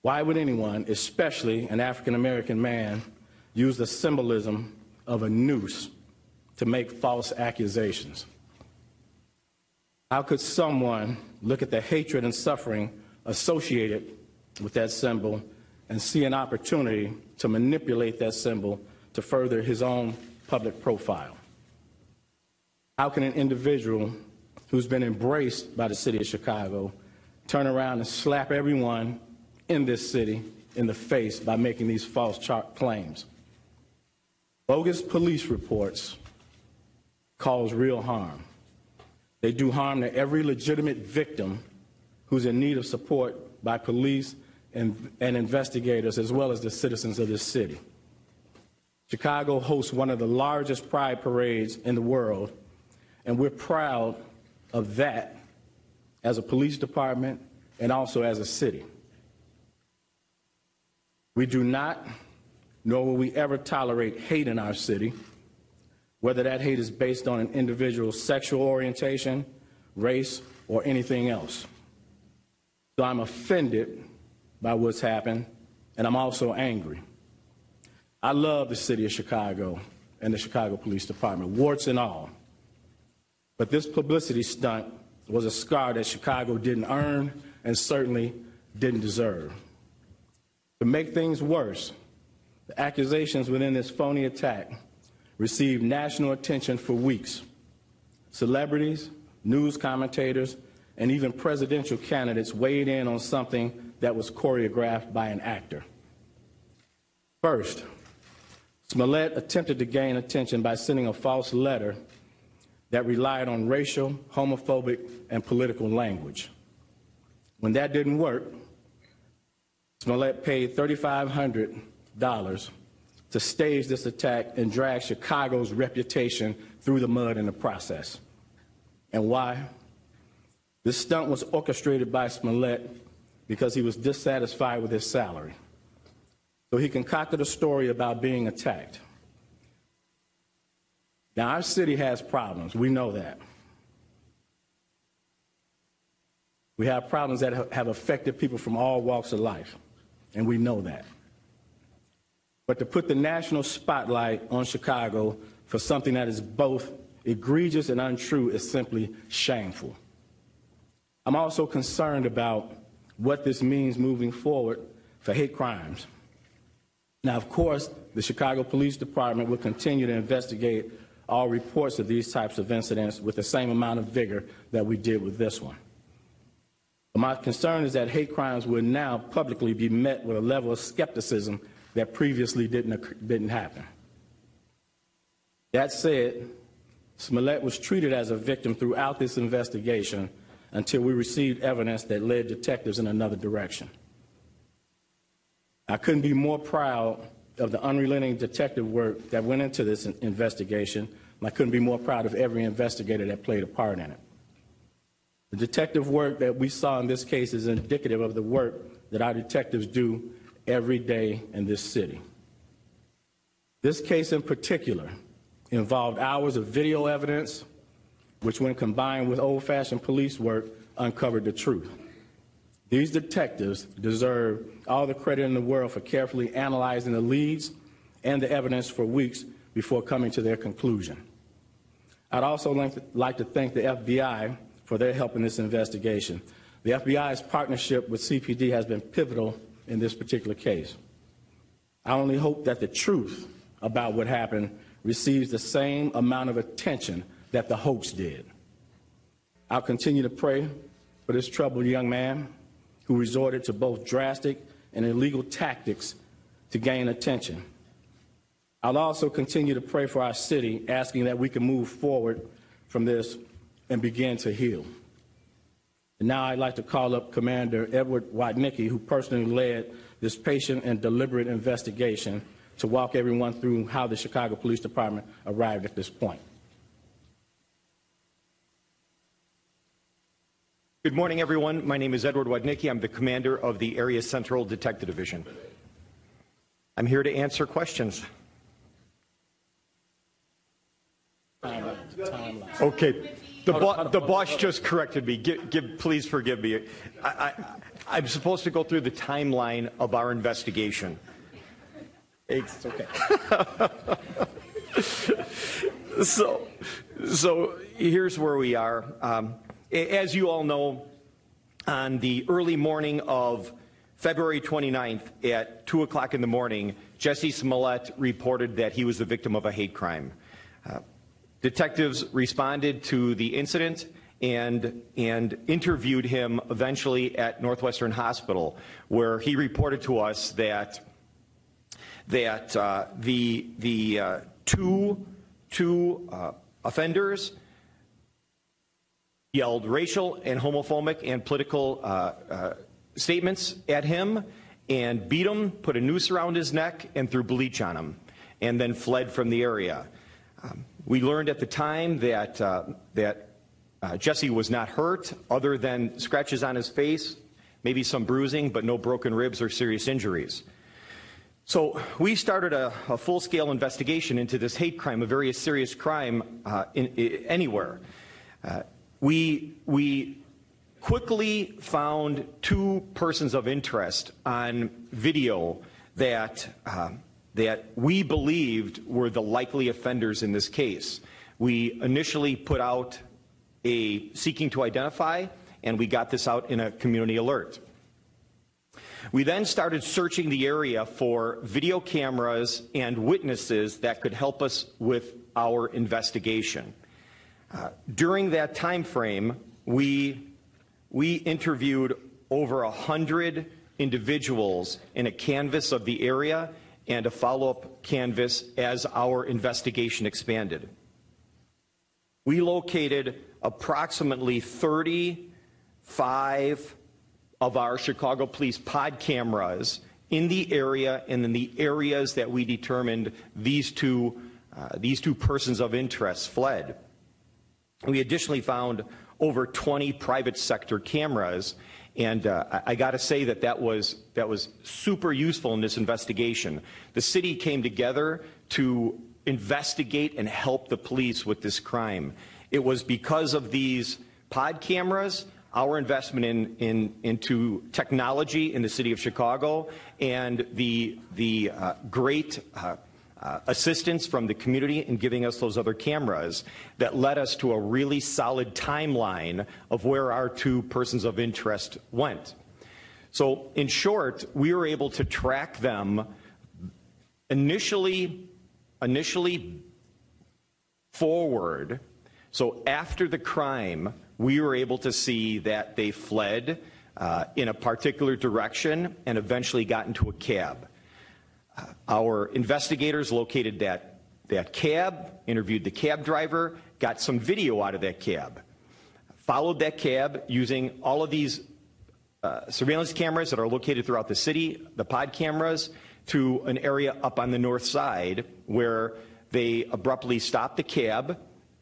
Why would anyone, especially an African-American man, use the symbolism of a noose to make false accusations? How could someone look at the hatred and suffering associated with that symbol and see an opportunity to manipulate that symbol to further his own public profile? How can an individual who's been embraced by the city of Chicago turn around and slap everyone in this city in the face by making these false claims? Bogus police reports cause real harm. They do harm to every legitimate victim who's in need of support by police and investigators, as well as the citizens of this city. Chicago hosts one of the largest pride parades in the world, and we're proud of that as a police department and also as a city. We do not, nor will we ever tolerate hate in our city, whether that hate is based on an individual's sexual orientation, race, or anything else. So I'm offended by what's happened, and I'm also angry. I love the city of Chicago and the Chicago Police Department, warts and all. But this publicity stunt was a scar that Chicago didn't earn and certainly didn't deserve. To make things worse, the accusations within this phony attack received national attention for weeks. Celebrities, news commentators, and even presidential candidates weighed in on something that was choreographed by an actor. First, Smollett attempted to gain attention by sending a false letter that relied on racial, homophobic, and political language. When that didn't work, Smollett paid $3,500 to stage this attack and drag Chicago's reputation through the mud in the process. And why? This stunt was orchestrated by Smollett because he was dissatisfied with his salary. So he concocted a story about being attacked. Now, our city has problems. We know that. We have problems that have affected people from all walks of life, and we know that. But to put the national spotlight on Chicago for something that is both egregious and untrue is simply shameful. I'm also concerned about what this means moving forward for hate crimes. Now, of course, the Chicago Police Department will continue to investigate all reports of these types of incidents with the same amount of vigor that we did with this one. But my concern is that hate crimes will now publicly be met with a level of skepticism that previously didn't happen. That said, Smollett was treated as a victim throughout this investigation until we received evidence that led detectives in another direction. I couldn't be more proud of the unrelenting detective work that went into this investigation, and I couldn't be more proud of every investigator that played a part in it. The detective work that we saw in this case is indicative of the work that our detectives do every day in this city. This case in particular involved hours of video evidence, which when combined with old-fashioned police work, uncovered the truth. These detectives deserve all the credit in the world for carefully analyzing the leads and the evidence for weeks before coming to their conclusion. I'd also like to thank the FBI for their help in this investigation. The FBI's partnership with CPD has been pivotal in this particular case. I only hope that the truth about what happened receives the same amount of attention that the hoax did. I'll continue to pray for this troubled young man who resorted to both drastic and illegal tactics to gain attention. I'll also continue to pray for our city, asking that we can move forward from this and begin to heal. And now I'd like to call up Commander Edward Wadnicki, who personally led this patient and deliberate investigation, to walk everyone through how the Chicago Police Department arrived at this point. Good morning, everyone. My name is Edward Wadnicki. I'm the commander of the Area Central Detective Division. I'm here to answer questions. Okay, the boss just corrected me. Please forgive me. I'm supposed to go through the timeline of our investigation. It's okay. So here's where we are. As you all know, on the early morning of February 29th at 2 o'clock in the morning, Jussie Smollett reported that he was the victim of a hate crime. Detectives responded to the incident and interviewed him eventually at Northwestern Hospital, where he reported to us that the two offenders yelled racial and homophobic and political statements at him and beat him, put a noose around his neck, and threw bleach on him, and then fled from the area. We learned at the time that Jussie was not hurt, other than scratches on his face, maybe some bruising, but no broken ribs or serious injuries. So we started a full-scale investigation into this hate crime, a very serious crime anywhere. We quickly found two persons of interest on video that we believed were the likely offenders in this case. We initially put out a seeking to identify, and we got this out in a community alert. We then started searching the area for video cameras and witnesses that could help us with our investigation. During that time frame, we interviewed over 100 individuals in a canvass of the area and a follow-up canvass as our investigation expanded. We located approximately 35 of our Chicago Police pod cameras in the area and in the areas that we determined these two persons of interest fled. We additionally found over 20 private sector cameras, and I got to say that was super useful in this investigation. The city came together to investigate and help the police with this crime. It was because of these pod cameras, our investment into technology in the city of Chicago, and the great assistance from the community in giving us those other cameras that led us to a really solid timeline of where our two persons of interest went. So in short, we were able to track them initially forward. So after the crime, we were able to see that they fled in a particular direction and eventually got into a cab. Our investigators located that that cab, interviewed the cab driver, got some video out of that cab, followed that cab using all of these surveillance cameras that are located throughout the city, the pod cameras, to an area up on the north side where they abruptly stopped the cab,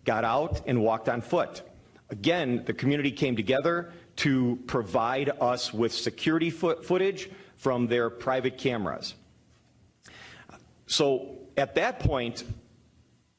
got out, and walked on foot. Again, the community came together to provide us with security footage from their private cameras. So at that point,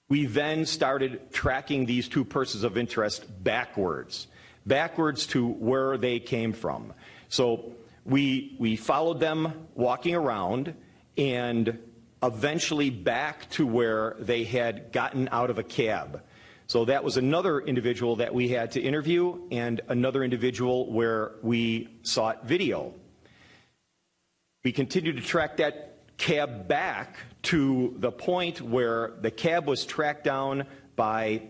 we then started tracking these two persons of interest backwards to where they came from. So we followed them walking around and eventually back to where they had gotten out of a cab. So that was another individual that we had to interview and another individual where we sought video. We continued to track that cab back to the point where the cab was tracked down by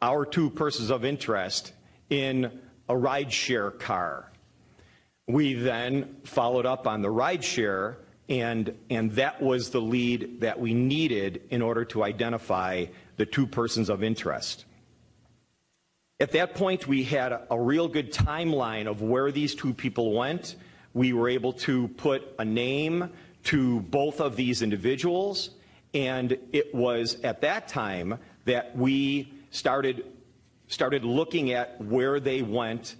our two persons of interest in a rideshare car. We then followed up on the rideshare, and that was the lead that we needed in order to identify the two persons of interest. At that point, we had a real good timeline of where these two people went. We were able to put a name to both of these individuals, and it was at that time that we started looking at where they went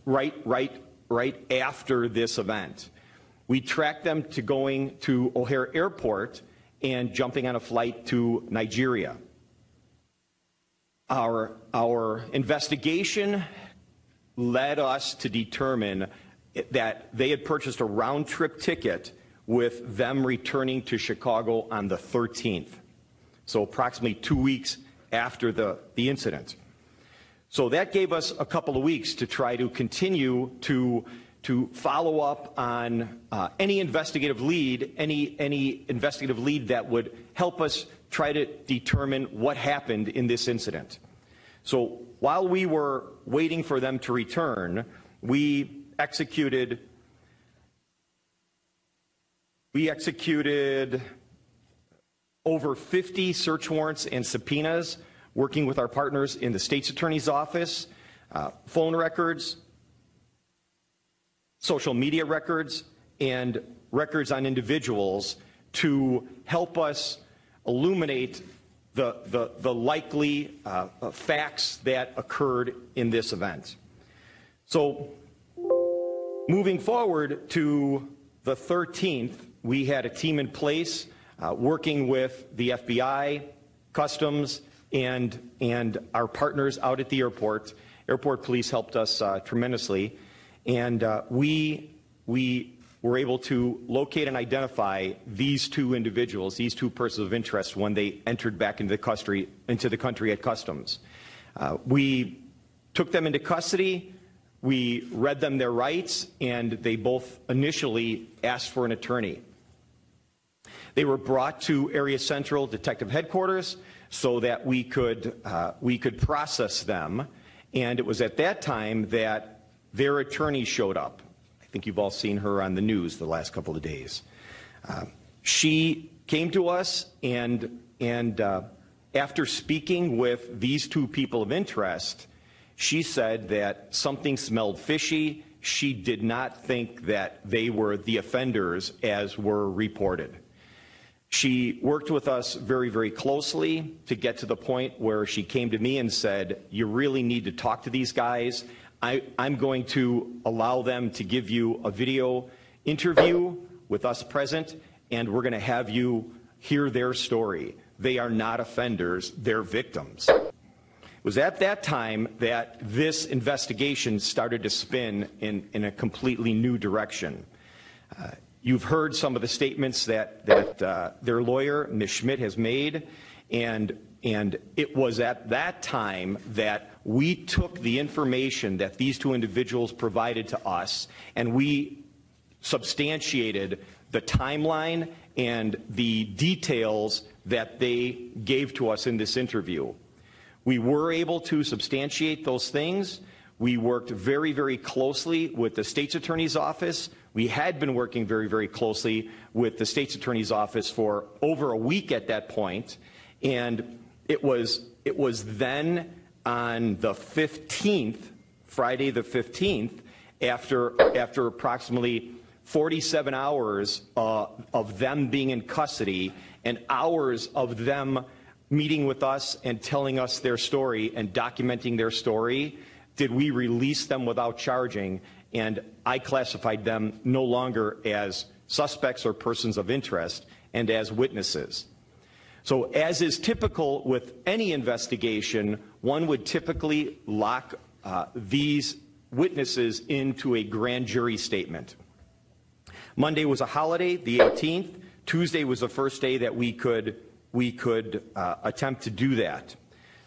right after this event. We tracked them to going to O'Hare Airport and jumping on a flight to Nigeria. Our investigation led us to determine that they had purchased a round-trip ticket with them returning to Chicago on the 13th, so approximately 2 weeks after the incident. So that gave us a couple of weeks to try to continue to follow up on any investigative lead, any investigative lead that would help us try to determine what happened in this incident. So while we were waiting for them to return, we executed over 50 search warrants and subpoenas, working with our partners in the state's attorney's office, phone records, social media records, and records on individuals to help us illuminate the likely facts that occurred in this event. So moving forward to the 13th, we had a team in place working with the FBI, Customs, and our partners out at the airport. Airport police helped us tremendously, and we were able to locate and identify these two individuals, these two persons of interest, when they entered back into the country at Customs. We took them into custody. We read them their rights, and they both initially asked for an attorney. They were brought to Area Central Detective Headquarters so that we could process them, and it was at that time that their attorney showed up. I think you've all seen her on the news the last couple of days. She came to us, and after speaking with these two people of interest, she said that something smelled fishy. She did not think that they were the offenders as were reported. She worked with us very, very closely to get to the point where she came to me and said, "You really need to talk to these guys. I'm going to allow them to give you a video interview with us present, and we're going to have you hear their story. They are not offenders, they're victims." It was at that time that this investigation started to spin in a completely new direction. You've heard some of the statements that their lawyer, Ms. Schmidt, has made, and it was at that time that we took the information that these two individuals provided to us, and we substantiated the timeline and the details that they gave to us in this interview. We were able to substantiate those things. We worked very, very closely with the state's attorney's office. We had been working very, very closely with the state's attorney's office for over a week at that point, And it was then on the 15th, Friday the 15th, after approximately 47 hours of them being in custody and hours of them meeting with us and telling us their story and documenting their story, did we release them without charging, and I classified them no longer as suspects or persons of interest and as witnesses. So as is typical with any investigation, one would typically lock these witnesses into a grand jury statement. Monday was a holiday, the 18th. Tuesday was the first day that we could attempt to do that.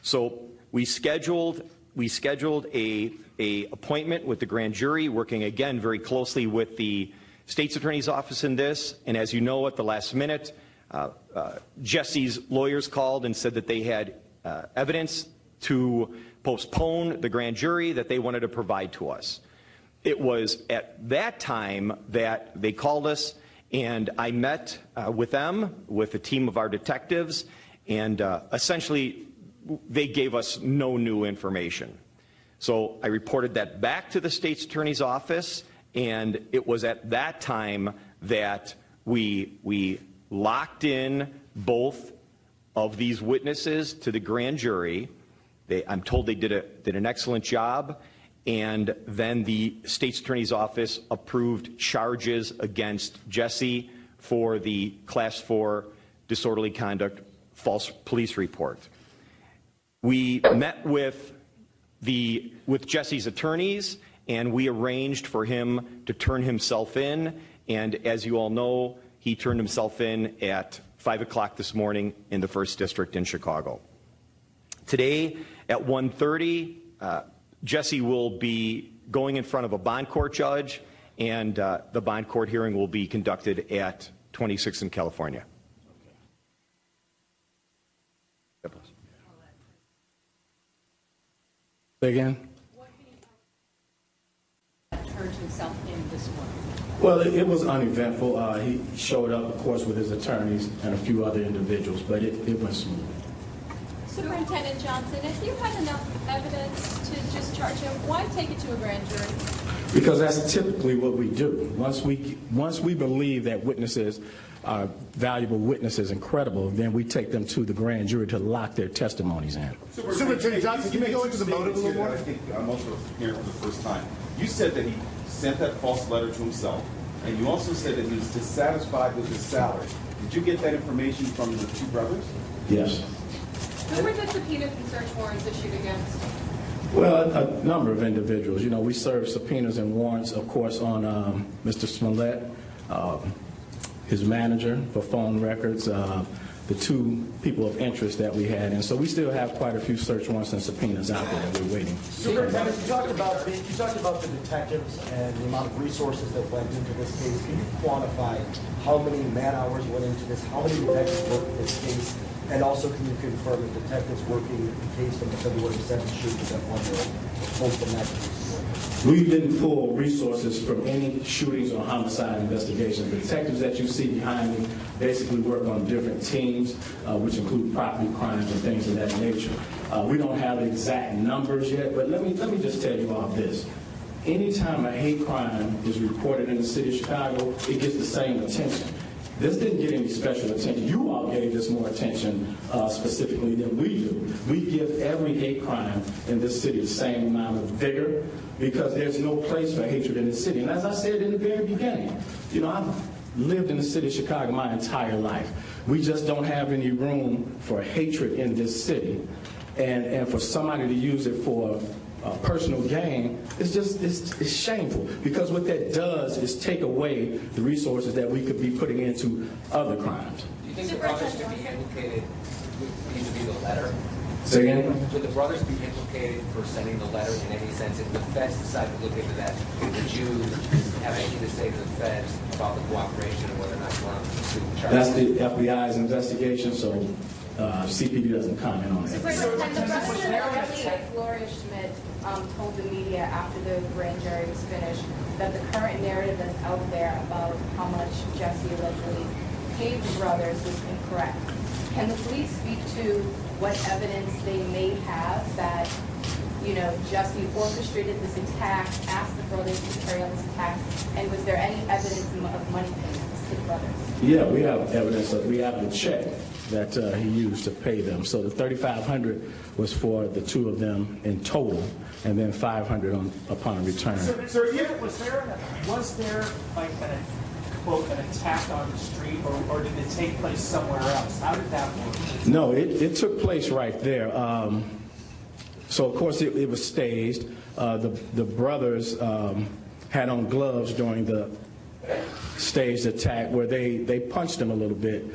So we scheduled a appointment with the grand jury, working again very closely with the state's attorney's office in this. And as you know, at the last minute, Jesse's lawyers called and said that they had evidence to postpone the grand jury that they wanted to provide to us. It was at that time that they called us, and I met with them, with a team of our detectives, and essentially they gave us no new information. So I reported that back to the state's attorney's office, and it was at that time that we locked in both of these witnesses to the grand jury. I'm told they did an excellent job, and then the state's attorney's office approved charges against Jesse for the Class 4 disorderly conduct false police report. We met with Jesse's attorneys, and we arranged for him to turn himself in, and as you all know, he turned himself in at 5 o'clock this morning in the 1st District in Chicago. Today at 1:30, Jesse will be going in front of a bond court judge, and the bond court hearing will be conducted at 26th in California. Say again? Turned himself in this morning. Well, it was uneventful. He showed up, of course, with his attorneys and a few other individuals, but it went smooth. Superintendent Johnson, if you had enough evidence to just charge him, why take it to a grand jury? Because that's typically what we do. Once we believe that witnesses are valuable witnesses and credible, then we take them to the grand jury to lock their testimonies in. Superintendent Johnson, can you go into the motive a little more? I think I'm also hearing for the first time. You said that he sent that false letter to himself, and you also said that he was dissatisfied with his salary. Did you get that information from the two brothers? Yes. Who were the subpoenas and search warrants issued against? Well, a number of individuals. You know, we serve subpoenas and warrants, of course, on Mr. Smollett, his manager for phone records, the two people of interest that we had. And so we still have quite a few search warrants and subpoenas out there that we're waiting. Superintendent, you talked about the detectives and the amount of resources that went into this case. Can you quantify how many man hours went into this, how many detectives worked in this case, and also can you confirm that detectives working the case from the February 7th shooting that one pulled from that case? We didn't pull resources from any shootings or homicide investigations. The detectives that you see behind me basically work on different teams, which include property crimes and things of that nature. We don't have exact numbers yet, but let me just tell you all this. Anytime a hate crime is reported in the city of Chicago, it gets the same attention. This didn't get any special attention. You all gave this more attention specifically than we do. We give every hate crime in this city the same amount of vigor because there's no place for hatred in this city. And as I said in the very beginning, you know, I've lived in the city of Chicago my entire life. We just don't have any room for hatred in this city. And for somebody to use it for personal gain, it's shameful, because what that does is take away the resources that we could be putting into other crimes. Do you think the brothers should be implicated vis-a-vis the letter? Say again? Would the brothers be implicated for sending the letter in any sense? If the feds decide to look into that, would you have anything to say to the feds about the cooperation and whether or not you want to pursue charges? That's the FBI's investigation, so CPD doesn't comment on it. Superintendent, the president of Gloria Schmidt told the media after the grand jury was finished that the current narrative that's out there about how much Jesse allegedly paid the brothers was incorrect. Can the police speak to what evidence they may have that, you know, Jussie orchestrated this attack, asked the brothers to carry out this attack, and was there any evidence of money payments to the brothers? Yeah, we have evidence. We have the check that he used to pay them. So the $3,500 was for the two of them in total, and then $500 upon return. So was there like quote, an attack on the street, or did it take place somewhere else? How did that work? No, it took place right there. So, of course, it was staged. The brothers had on gloves during the staged attack where they punched him a little bit.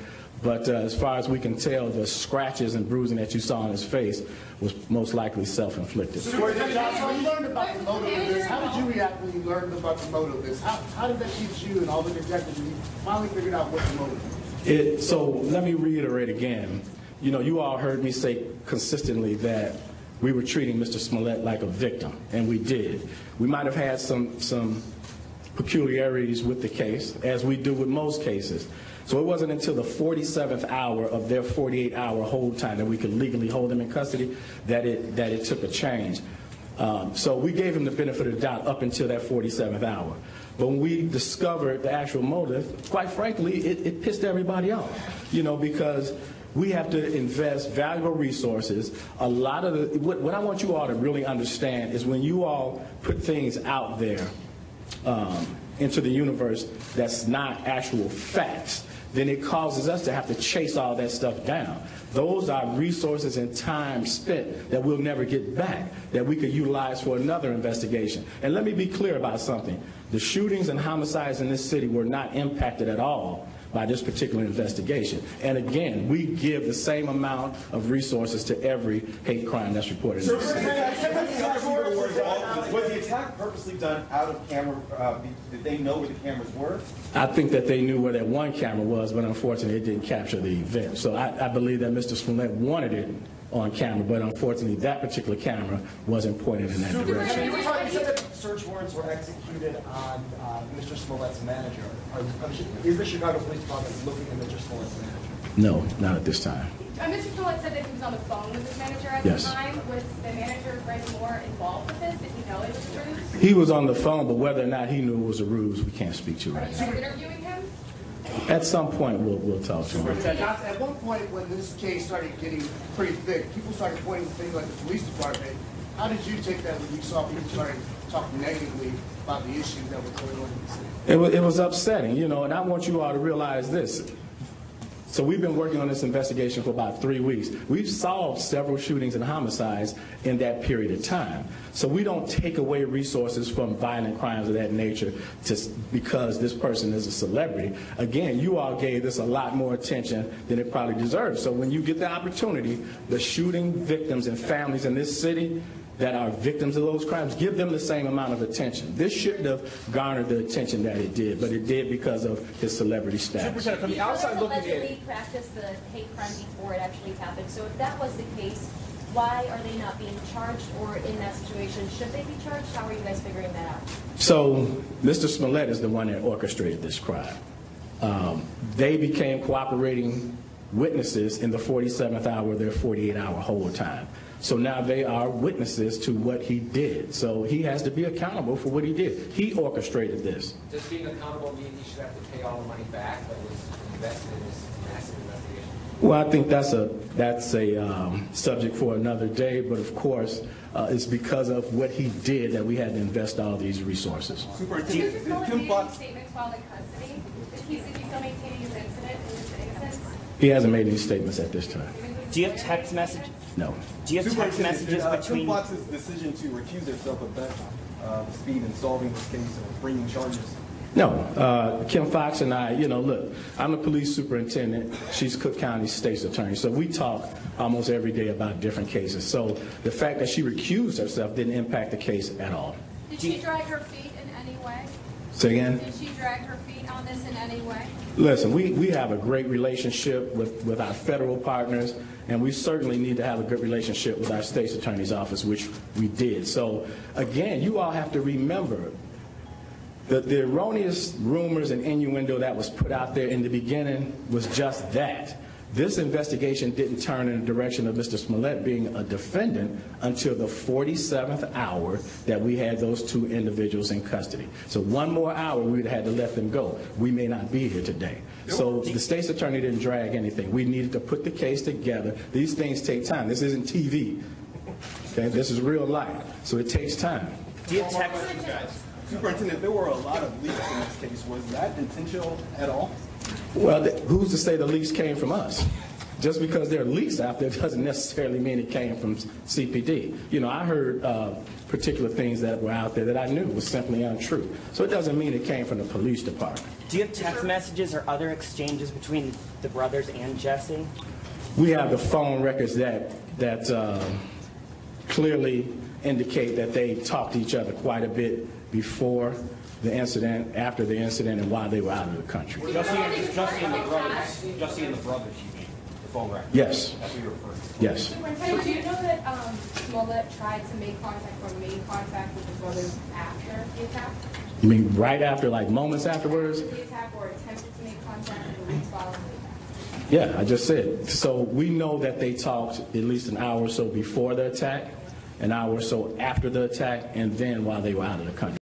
But as far as we can tell, the scratches and bruising that you saw on his face was most likely self-inflicted. So when you learned about the motive of this, how did you react when you learned about the motive of this? How did that teach you and all the detectives when you finally figured out what the motive was? So let me reiterate again. You know, you all heard me say consistently that we were treating Mr. Smollett like a victim, and we did. We might have had some peculiarities with the case, as we do with most cases. So it wasn't until the 47th hour of their 48-hour hold time that we could legally hold them in custody that it took a change. So we gave him the benefit of the doubt up until that 47th hour. But when we discovered the actual motive, quite frankly, it pissed everybody off, you know, because we have to invest valuable resources. A lot of what I want you all to really understand is when you all put things out there into the universe that's not actual facts, then it causes us to have to chase all that stuff down. Those are resources and time spent that we'll never get back, that we could utilize for another investigation. And let me be clear about something. The shootings and homicides in this city were not impacted at all by this particular investigation. And again, we give the same amount of resources to every hate crime that's reported in this city. Was the attack purposely done out of camera? Did they know where the cameras were? I think that they knew where that one camera was, but unfortunately it didn't capture the event. So I believe that Mr. Smollett wanted it on camera, but unfortunately that particular camera wasn't pointed in that direction. You said that search warrants were executed on Mr. Smollett's manager. Is the Chicago Police Department looking at Mr. Smollett's manager? No, not at this time. Mr. Smollett said that he was on the phone with his manager at the time. Was the manager, Greg Moore, involved with this? Did he know it was a ruse? He was on the phone, but whether or not he knew it was a ruse, we can't speak to right now. Are you interviewing him? At some point, we'll talk to him. At one point, when this case started getting pretty thick, people started pointing things like the police department. How did you take that when you saw people starting talking negatively about the issues that were going on in the city? It was upsetting, you know, and I want you all to realize this. So we've been working on this investigation for about 3 weeks. We've solved several shootings and homicides in that period of time. So we don't take away resources from violent crimes of that nature just because this person is a celebrity. Again, you all gave this a lot more attention than it probably deserves. So when you get the opportunity, the shooting victims and families in this city that are victims of those crimes, give them the same amount of attention. This shouldn't have garnered the attention that it did, but it did because of his celebrity status. From the outside looking in, allegedly practiced the hate crime before it actually happened. So if that was the case, why are they not being charged, or in that situation, should they be charged? How are you guys figuring that out? So Mr. Smollett is the one that orchestrated this crime. They became cooperating witnesses in the 47th hour of their 48-hour hold time. So now they are witnesses to what he did. So he has to be accountable for what he did. He orchestrated this. Does being accountable mean he should have to pay all the money back that was invested in this massive investigation? Well, I think that's a subject for another day. But of course, it's because of what he did that we had to invest all these resources. Did Mr. Smollett make any statements while in custody? Is he still maintaining his incident and his innocence? He hasn't made any statements at this time. Do you have text messages? No. Do you have text messages between... Fox's decision to recuse herself of that speed in solving this case and bringing charges? No. Kim Foxx and I, you know, look, I'm the police superintendent. She's Cook County State's attorney. So we talk almost every day about different cases. So the fact that she recused herself didn't impact the case at all. Did she drag her feet in any way? Say again? Did she drag her feet on this in any way? Listen, we have a great relationship with our federal partners, and we certainly need to have a good relationship with our state's attorney's office, which we did. So, again, you all have to remember that the erroneous rumors and innuendo that was put out there in the beginning was just that. This investigation didn't turn in the direction of Mr. Smollett being a defendant until the 47th hour that we had those two individuals in custody. So one more hour, we would have had to let them go. We may not be here today. So the state's attorney didn't drag anything. We needed to put the case together. These things take time. This isn't TV. Okay? This is real life. So it takes time. Do you text guys? Superintendent, there were a lot of leaks in this case. Was that intentional at all? Well, who's to say the leaks came from us? Just because there are leaks out there doesn't necessarily mean it came from CPD. You know, I heard particular things that were out there that I knew was simply untrue. So it doesn't mean it came from the police department. Do you have text messages or other exchanges between the brothers and Jesse? We have the phone records that clearly indicate that they talked to each other quite a bit before the incident, after the incident, and while they were out of the country. Jussie and the brothers, you mean, the phone record? Yes. That's what you're referring to. Yes. Superintendent, do you know that Smollett tried to make contact or made contact with his brothers after the attack? You mean right after, like moments afterwards? After the attack, or attempted to make contact in the weeks following the attack? Yeah, I just said. So we know that they talked at least an hour or so before the attack, an hour or so after the attack, and then while they were out of the country.